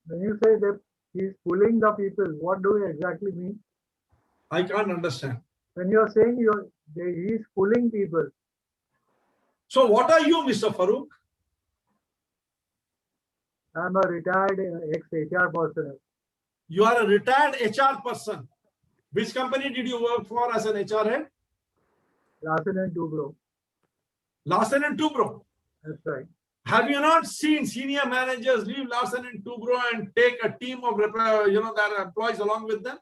When you say that He's pulling the people. What do you exactly mean? I can't understand. When you're saying he's pulling people. So what are you, Mr. Farooq? I'm a retired ex-HR person. You are a retired HR person. Which company did you work for as an HR head? Larsen and Toubro. Larsen and Toubro. That's right. Have you not seen senior managers leave Larsen and Toubro and take a team of their employees along with them?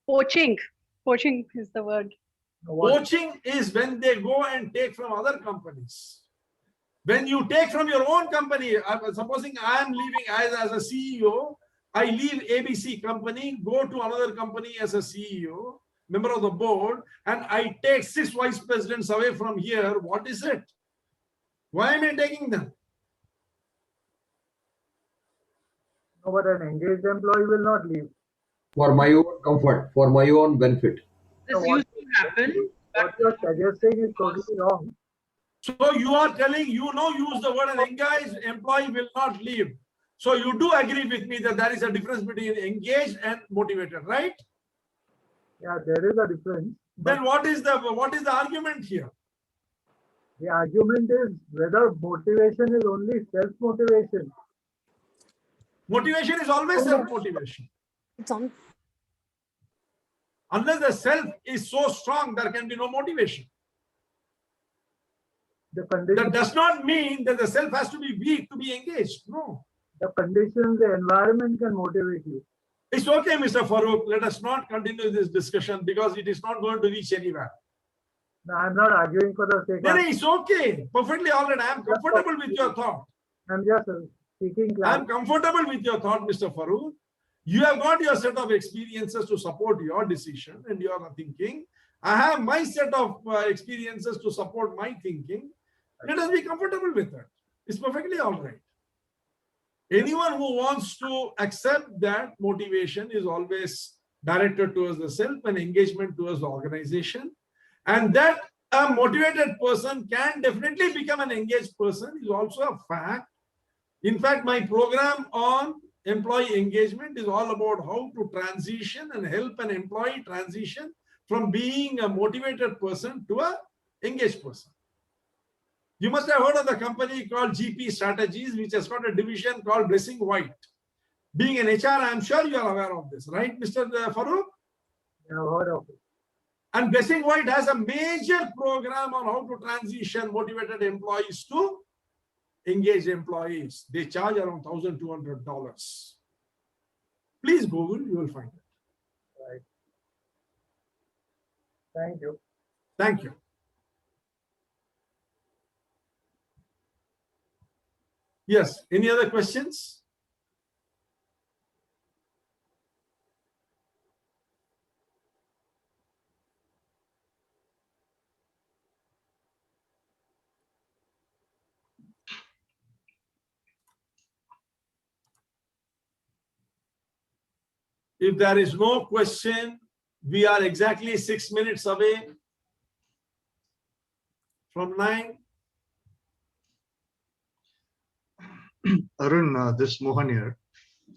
Poaching. Poaching is the word. Poaching is when they go and take from other companies. When you take from your own company, supposing I am leaving as a CEO, I leave ABC company, go to another company as a CEO, member of the board, and I take 6 vice presidents away from here. What is it? Why am I taking them? No, but an engaged employee will not leave. For my own comfort, for my own benefit. So what you're suggesting is totally wrong. So you are telling, use the word an engaged employee will not leave. So you do agree with me that there is a difference between engaged and motivated, right? Yeah, there is a difference. Then what is the argument here? The argument is whether motivation is only self-motivation. Motivation is always self-motivation. Unless the self is so strong, there can be no motivation. That does not mean that the self has to be weak to be engaged. No. The conditions, the environment can motivate you. It's okay, Mr. Farooq. Let us not continue this discussion because it is not going to reach anywhere. No, I'm not arguing for the sake No, of... it's okay. Perfectly all right. I am comfortable with your thought. I'm just speaking. I am comfortable with your thought, Mr. Farooq. You have got your set of experiences to support your decision and your thinking. I have my set of experiences to support my thinking. Let us be comfortable with that. It's perfectly all right. Anyone who wants to accept that motivation is always directed towards the self and engagement towards the organization, and that a motivated person can definitely become an engaged person is also a fact. In fact, my program on employee engagement is all about how to transition and help an employee transition from being a motivated person to an engaged person. You must have heard of the company called GP Strategies, which has got a division called Blessing White. Being an HR, I'm sure you are aware of this, right, Mr. Farooq? Yeah, I've heard of it. And Blessing White has a major program on how to transition motivated employees to engaged employees. They charge around $1,200. Please Google, you will find it. Right. Thank you. Thank you. Yes, any other questions? If there is no question, we are exactly 6 minutes away from 9. Arun, this Mohan here.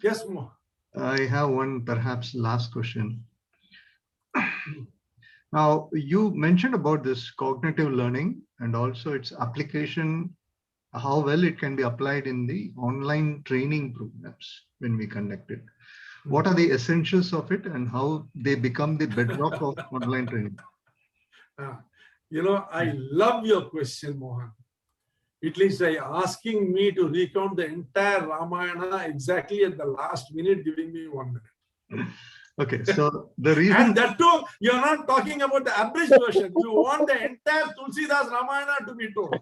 Yes, Mohan. I have one perhaps last question. Now, you mentioned about this cognitive learning and also its application, how well it can be applied in the online training programs when we conduct it. What are the essentials of it and how they become the bedrock of online training? I love your question, Mohan. At least asking me to recount the entire Ramayana exactly at the last minute, giving me 1 minute. Okay, so the reason... And that too, you're not talking about the abridged version. You want the entire Tulsidas Ramayana to be told.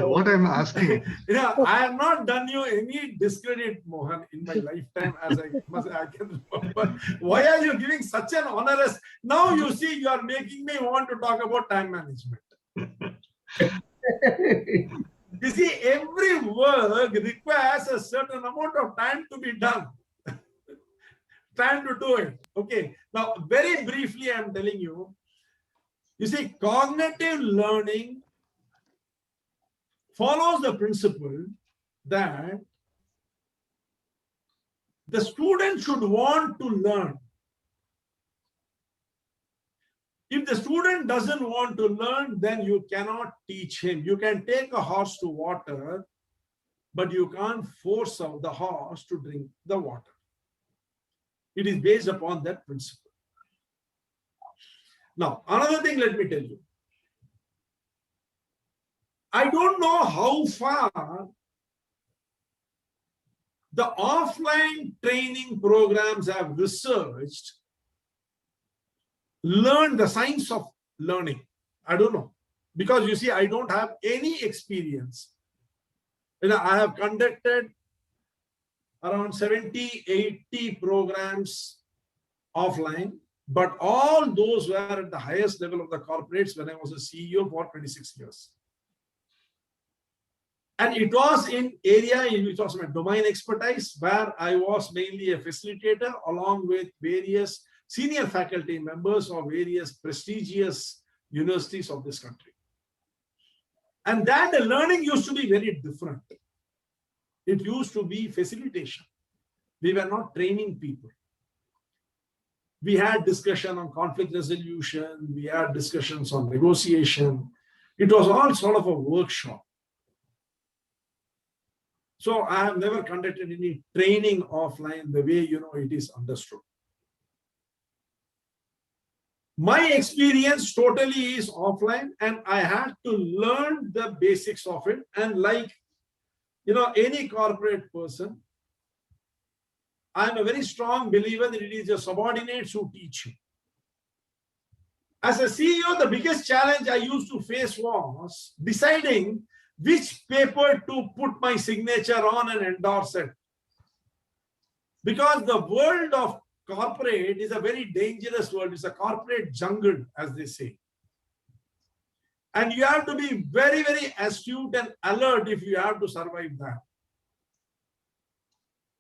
What I'm asking... I have not done you any discredit, Mohan, in my lifetime, as I can remember. Why are you giving such an onerous... Now you see, you are making me want to talk about time management. You see, every work requires a certain amount of time to be done. Time to do it. Okay. Now, very briefly, I'm telling you, you see, cognitive learning follows the principle that the student should want to learn. If the student doesn't want to learn, then you cannot teach him. You can take a horse to water, but you can't force the horse to drink the water. It is based upon that principle. Now, another thing, let me tell you. I don't know how far the offline training programs have researched, learned the science of learning. I don't know. Because you see, I don't have any experience. I have conducted around 70, 80 programs offline, but all those were at the highest level of the corporates when I was a CEO for 26 years. And it was in area in which was my domain expertise, where I was mainly a facilitator along with various senior faculty members of various prestigious universities of this country. And that the learning used to be very different. It used to be facilitation. We were not training people. We had discussion on conflict resolution. We had discussions on negotiation. It was all sort of a workshop. So I have never conducted any training offline the way it is understood. My experience totally is offline, and I had to learn the basics of it. And like any corporate person, I'm a very strong believer that it is your subordinates who teach you. As a CEO, the biggest challenge I used to face was deciding which paper to put my signature on and endorse it. Because the world of corporate is a very dangerous world. It's a corporate jungle, as they say. And you have to be very, very astute and alert if you have to survive that.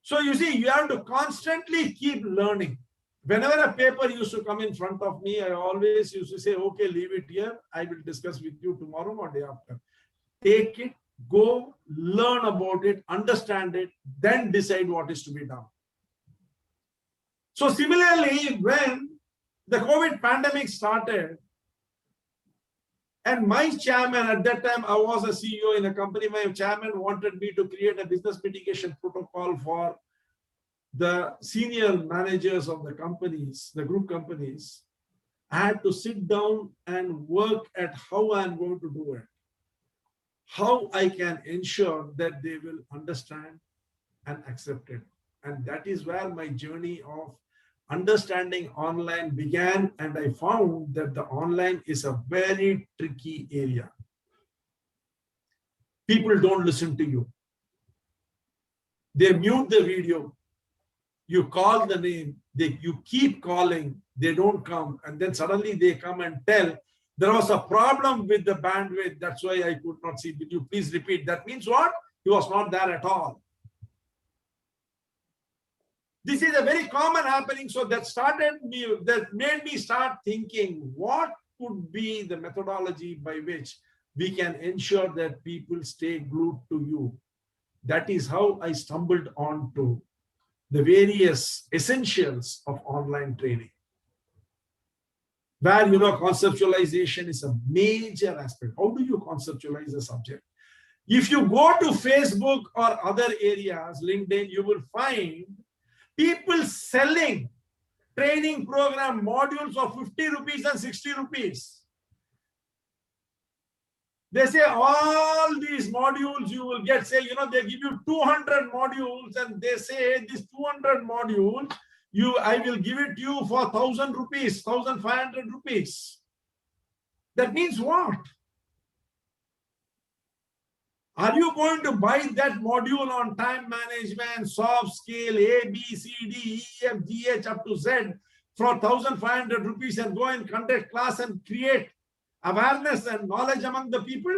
So you see, you have to constantly keep learning. Whenever a paper used to come in front of me, I always used to say, okay, leave it here. I will discuss with you tomorrow or day after. Take it, go, learn about it, understand it, then decide what is to be done. So similarly, when the COVID pandemic started, and my chairman, at that time, I was a CEO in a company, my chairman wanted me to create a business mitigation protocol for the senior managers of the companies, the group companies. I had to sit down and work at how I'm going to do it, how I can ensure that they will understand and accept it. And that is where my journey of understanding online began, and I found that the online is a very tricky area. People don't listen to you. They mute the video. You call the name, you keep calling, they don't come, and then suddenly they come and tell, there was a problem with the bandwidth, that's why I could not see. Will you please repeat? That means what? He was not there at all. This is a very common happening. So that made me start thinking, what could be the methodology by which we can ensure that people stay glued to you? That is how I stumbled onto the various essentials of online training, where conceptualization is a major aspect. How do you conceptualize a subject? If you go to Facebook or other areas, LinkedIn, you will find people selling training program modules of 50 rupees and 60 rupees. They say all these modules you will get, say, they give you 200 modules and they say this 200 modules, I will give it to you for 1,000 rupees, 1,500 rupees. That means what? Are you going to buy that module on time management, soft skill, A, B, C, D, E, F, G, H up to Z for 1,500 rupees and go and conduct class and create awareness and knowledge among the people?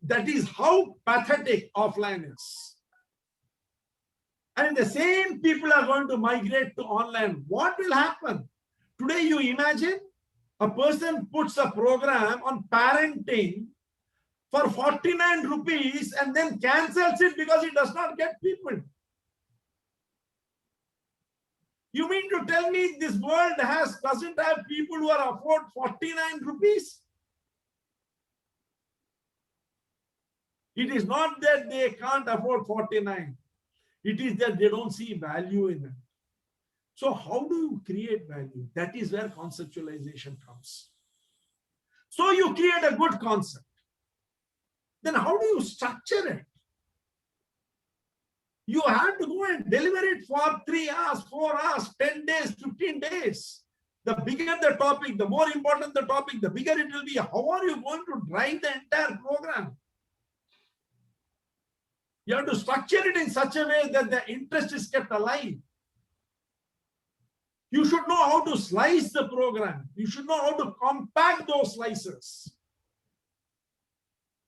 That is how pathetic offline is. And the same people are going to migrate to online. What will happen? Today you imagine A person puts a program on parenting for 49 rupees and then cancels it because he does not get people. You mean to tell me this world doesn't have people who are afford 49 rupees? It is not that they can't afford 49. It is that they don't see value in it. So how do you create value? That is where conceptualization comes. So you create a good concept. Then how do you structure it? You have to go and deliver it for 3 hours, 4 hours, 10 days, 15 days. The bigger the topic, the more important the topic, the bigger it will be. How are you going to drive the entire program? You have to structure it in such a way that the interest is kept alive. You should know how to slice the program. You should know how to compact those slices.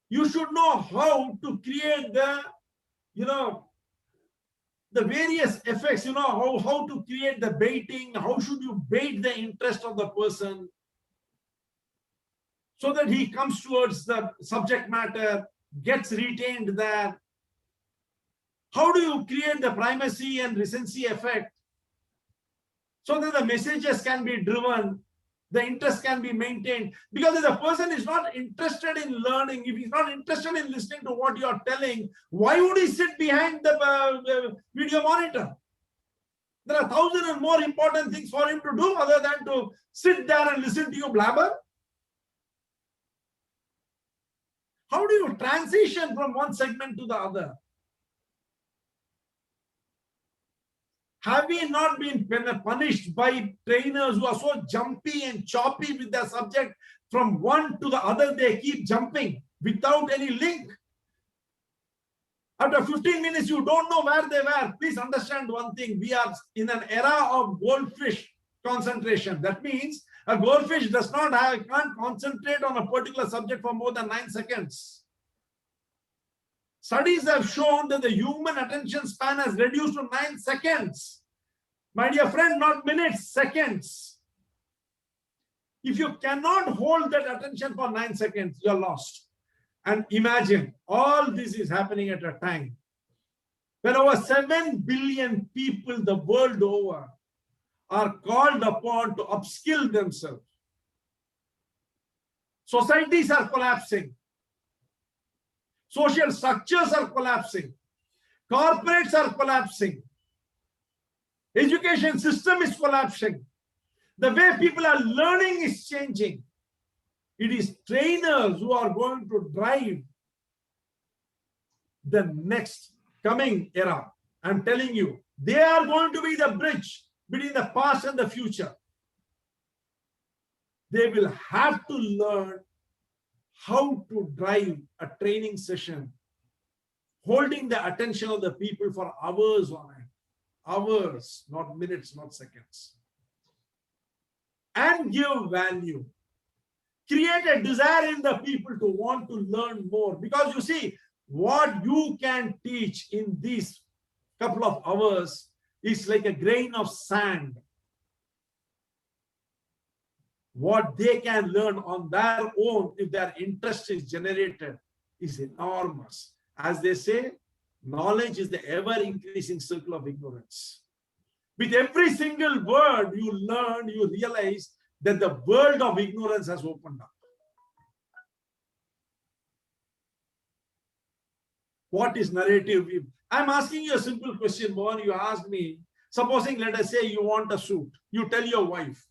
You should know how to create the, the various effects, how to create the baiting, how should you bait the interest of the person so that he comes towards the subject matter, gets retained there. How do you create the primacy and recency effect so that the messages can be driven, the interest can be maintained? Because if the person is not interested in learning, if he's not interested in listening to what you're telling, why would he sit behind the video monitor? There are 1,000 and more important things for him to do other than to sit there and listen to you blabber. How do you transition from one segment to the other? Have we not been punished by trainers who are so jumpy and choppy with their subject? From one to the other, they keep jumping without any link. After 15 minutes, you don't know where they were. Please understand one thing. We are in an era of goldfish concentration. That means a goldfish can't concentrate on a particular subject for more than 9 seconds. Studies have shown that the human attention span has reduced to 9 seconds. My dear friend, not minutes, seconds. If you cannot hold that attention for 9 seconds, you're lost. And imagine, all this is happening at a time when over 7 billion people the world over are called upon to upskill themselves. Societies are collapsing. Social structures are collapsing. Corporates are collapsing. Education system is collapsing. The way people are learning is changing. It is trainers who are going to drive the next coming era. I'm telling you, they are going to be the bridge between the past and the future. They will have to learn how to drive a training session, holding the attention of the people for hours on it. Hours, not minutes, not seconds. And give value. Create a desire in the people to want to learn more. Because you see, what you can teach in these couple of hours is like a grain of sand. What they can learn on their own, if their interest is generated, is enormous. As they say, knowledge is the ever-increasing circle of ignorance. With every single word you learn, you realize that the world of ignorance has opened up. What is narrative? I'm asking you a simple question, Mohan. You asked me, supposing, let us say you want a suit. You tell your wife,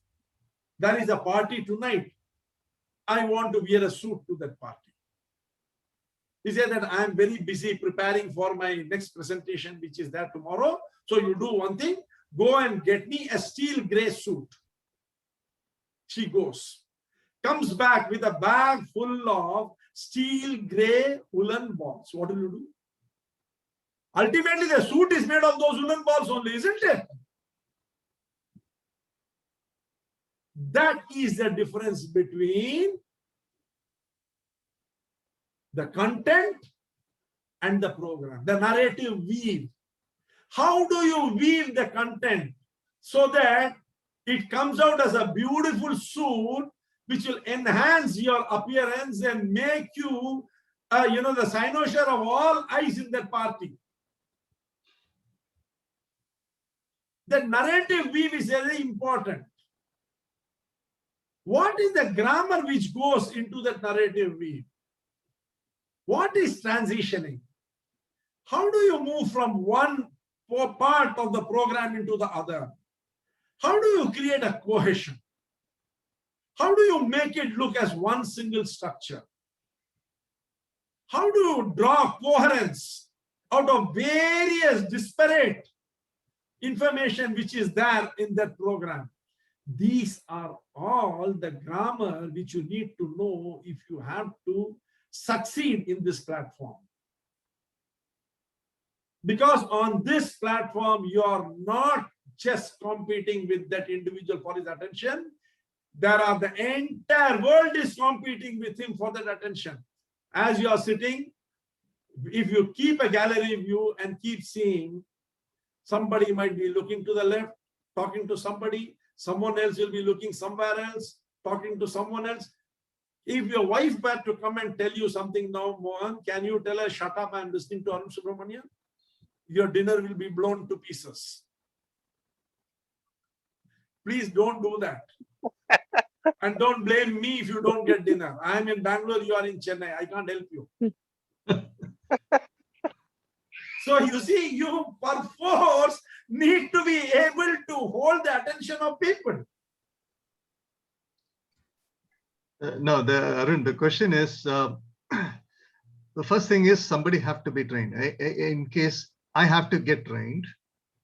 there is a party tonight. I want to wear a suit to that party. He said that I'm very busy preparing for my next presentation, which is there tomorrow. So you do one thing, go and get me a steel gray suit. She goes, comes back with a bag full of steel gray woolen balls. What will you do? Ultimately, the suit is made of those woolen balls only, isn't it? That is the difference between the content and the program, the narrative weave. How do you weave the content so that it comes out as a beautiful suit which will enhance your appearance and make you, the cynosure of all eyes in that party. The narrative weave is very important. What is the grammar which goes into that narrative weave? What is transitioning? How do you move from one part of the program into the other? How do you create a cohesion? How do you make it look as one single structure? How do you draw coherence out of various disparate information which is there in that program? These are all the grammar which you need to know if you have to succeed in this platform. Because on this platform, you are not just competing with that individual for his attention. There are the entire world is competing with him for that attention. As you are sitting, if you keep a gallery view and keep seeing, somebody might be looking to the left, talking to somebody, someone else will be looking somewhere else, talking to someone else. If your wife were to come and tell you something now, Mohan, can you tell her, shut up, I'm listening to Arun Subramanian? Your dinner will be blown to pieces. Please don't do that. And don't blame me if you don't get dinner. I am in Bangalore, you are in Chennai. I can't help you. So you see, you perforce need to be able to hold the attention of people. No, Arun, the question is, the first thing is somebody have to be trained. In case I have to get trained,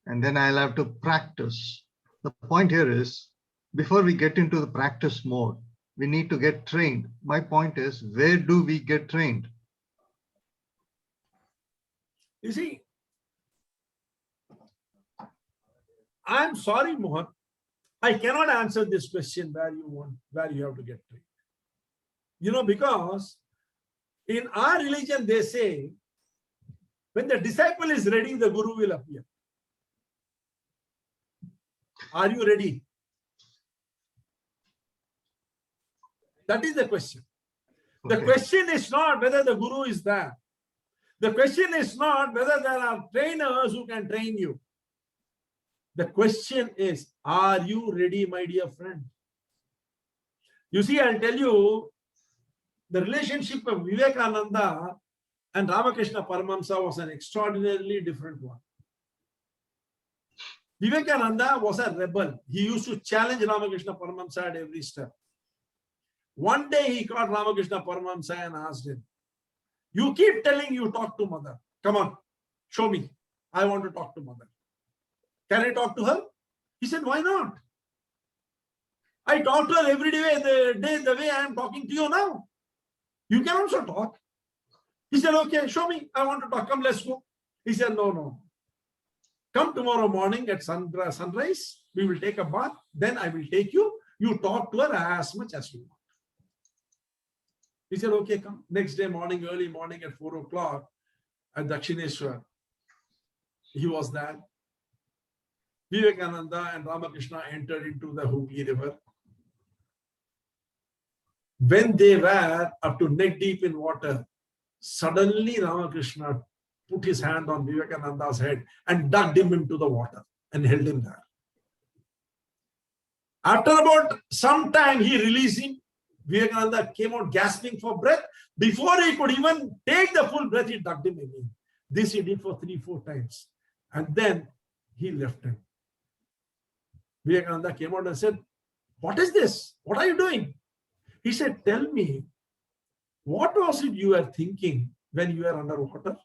and then I'll have to practice. The point here is, before we get into the practice mode, we need to get trained. My point is, where do we get trained? You see, I'm sorry, Mohan. I cannot answer this question where you have to get trained. Because in our religion, they say, when the disciple is ready, the guru will appear. Are you ready? That is the question. The question is not whether the guru is there. The question is not whether there are trainers who can train you. The question is, are you ready, my dear friend? You see, I'll tell you, the relationship of Vivekananda and Ramakrishna Paramahamsa was an extraordinarily different one. Vivekananda was a rebel. He used to challenge Ramakrishna Paramahamsa at every step. One day he caught Ramakrishna Paramahamsa and asked him, you keep telling you talk to mother. Come on, show me. I want to talk to mother. Can I talk to her? He said, why not? I talk to her every day, the way I am talking to you now. You can also talk. He said, okay, show me. I want to talk. Come, let's go. He said, no. Come tomorrow morning at sunrise. We will take a bath. Then I will take you. You talk to her as much as you want. He said, okay, come. Next day morning, early morning at 4 o'clock at Dakshineshwar. He was there. Vivekananda and Ramakrishna entered into the Hooghly River. When they were up to neck deep in water, suddenly Ramakrishna put his hand on Vivekananda's head and dug him into the water and held him there. After about some time, he released him. Vivekananda came out gasping for breath. Before he could even take the full breath, he dug him again. This he did for 3-4 times. And then he left him. Vivekananda came out and said, what is this? What are you doing? He said, tell me, what was it you were thinking when you were underwater?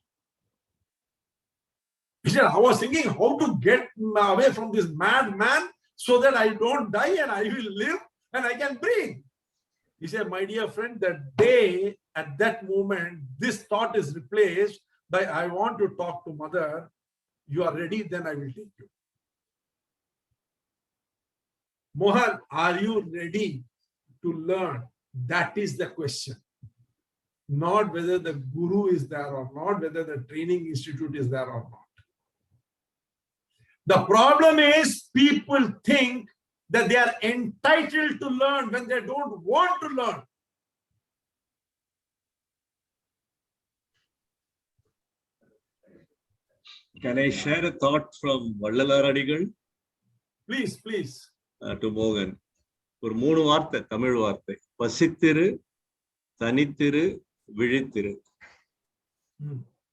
He said, I was thinking how to get away from this mad man so that I don't die and I will live and I can breathe. He said, my dear friend, that day, at that moment, this thought is replaced by, I want to talk to mother. You are ready, then I will take you. Mohan, are you ready to learn? That is the question. Not whether the guru is there or not, whether the training institute is there or not. The problem is people think that they are entitled to learn when they don't want to learn. Can I share a thought from Vallalaradigal? Please, please. To Mogan. ஒரு 3 வார்த்தை தமிழ் வார்த்தை. பசித்திரு, தனித்திரு, விழித்திரு.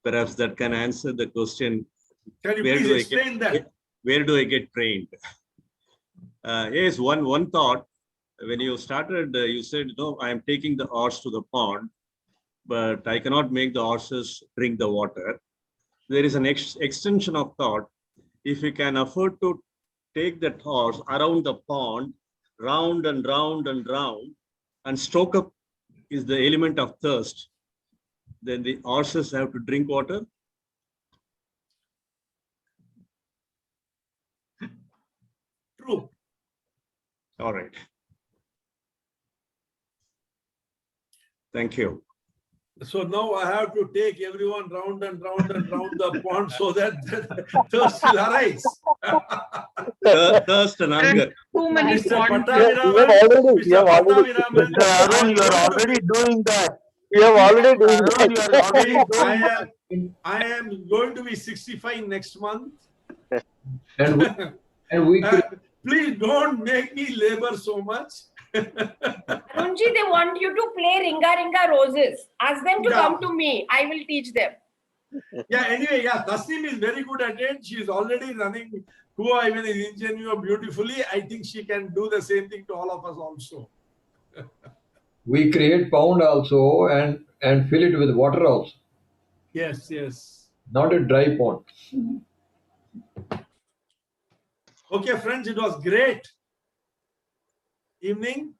Perhaps that can answer the question. Can you please explain that? Where do I get trained? Yes, one thought. When you started, you said, no, I am taking the horse to the pond, but I cannot make the horses drink the water. There is an extension of thought. If you can afford to take that horse around the pond, round and round and round, and stoke up is the element of thirst, then the horses have to drink water. True. All right. Thank you. So now I have to take everyone round and round and round the pond so that thirst will arise. Thirst and hunger. Too many Mr. ponds. Pattabhiraman, you have already, Pattabhiraman, Mr. Arun, you are already doing that. You have already doing that. You are already doing that. I am going to be 65 next month. And we Please don't make me labor so much. Arunji, they want you to play Ringa Ringa Roses. Ask them to come to me. I will teach them. Yeah, anyway, yeah, Tasneem is very good at it. She is already running Hua even in Ingenue beautifully. I think she can do the same thing to all of us also. we create pond also and fill it with water also. Yes, yes. Not a dry pond. Okay, friends, it was great evening.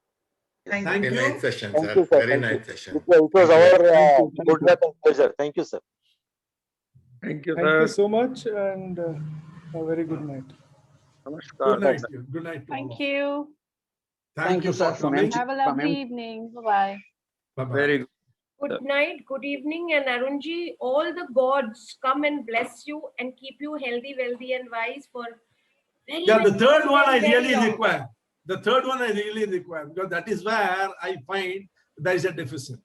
Thank you. Very nice session, Thank sir. you, sir. Very Thank nice you. session. It was our good luck and pleasure. Thank you, sir. Thank you, Thank sir. you so much, and a very good night. Namaskar. Good night. Good night to all Thank of you. Thank you for coming. Have a lovely evening. Bye-bye. Bye-bye. Very good. Good night, good evening, and Arunji, all the gods come and bless you and keep you healthy, wealthy, and wise for very, Yeah, the third very, one I very really long. require. The third one I really require because that is where I find there is a deficit.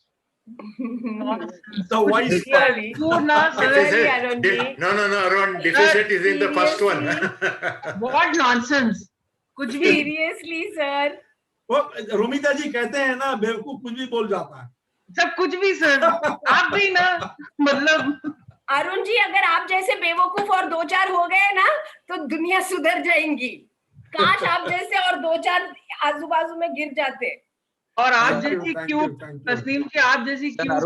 The wise part. Really? Deficit. Arunji. No, Arun. Deficit is in the first one. What nonsense. कुछ भी Seriously, sir. वो रोमिता जी कहते हैं ना बेवकूफ कुछ भी बोल जाता है सब कुछ भी सर आप भी ना मतलब अरुण जी अगर आप जैसे बेवकूफ और 2-4 हो गए ना तो दुनिया सुधर जाएंगी काश आप जैसे और 2-4 आजू बाजू में गिर जाते और आप जैसी क्यूट तस्नीम जी आप जैसी क्यूट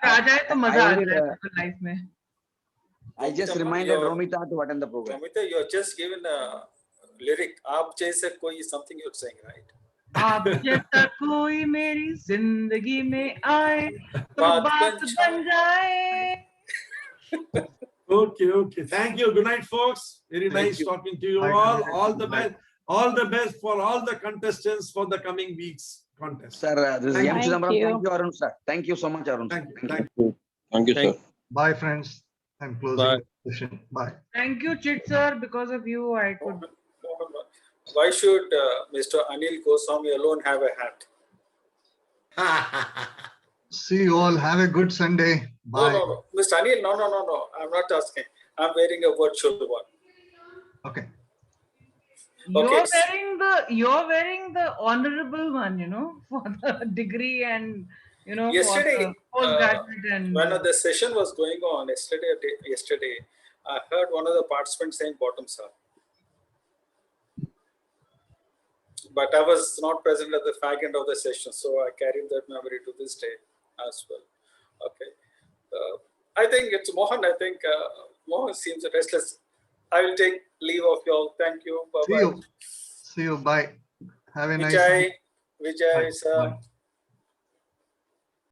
आ जाए तो मजा आ जाए लाइफ में I just reminded Romita to attend the program. Romita, you're just given a lyric. आप जैसे कोई something you're saying, right? आप जैसा कोई मेरी जिंदगी में आए तो बात बन जाए. Okay. Thank you. Good night, folks. Very nice talking to you all. All the best. All the best for all the contestants for the coming weeks contest. Sir, this is M. Chidambaram. Thank you, Arun, sir. Thank you so much, Arun. Thank Thank you, sir. Bye, friends. I'm closing the session. Bye. Thank you, Chit sir. Because of you, I could. Why should Mr. Anil Goswami alone have a hat? See you all. Have a good Sunday. Bye. No. Mr. Anil, no. I'm not asking. I'm wearing a virtual one. Okay. You're wearing the honorable one, for the degree and Yesterday, for the postgraduate and when the session was going on yesterday, I heard one of the participants saying bottoms up. But I was not present at the fag end of the session, so I carried that memory to this day as well. Okay. I think it's Mohan. I think Mohan seems restless. I will take leave of you all. Thank you. Bye-bye. See you. Bye. Have a nice Vijay, day. Vijay, Bye. sir. Bye.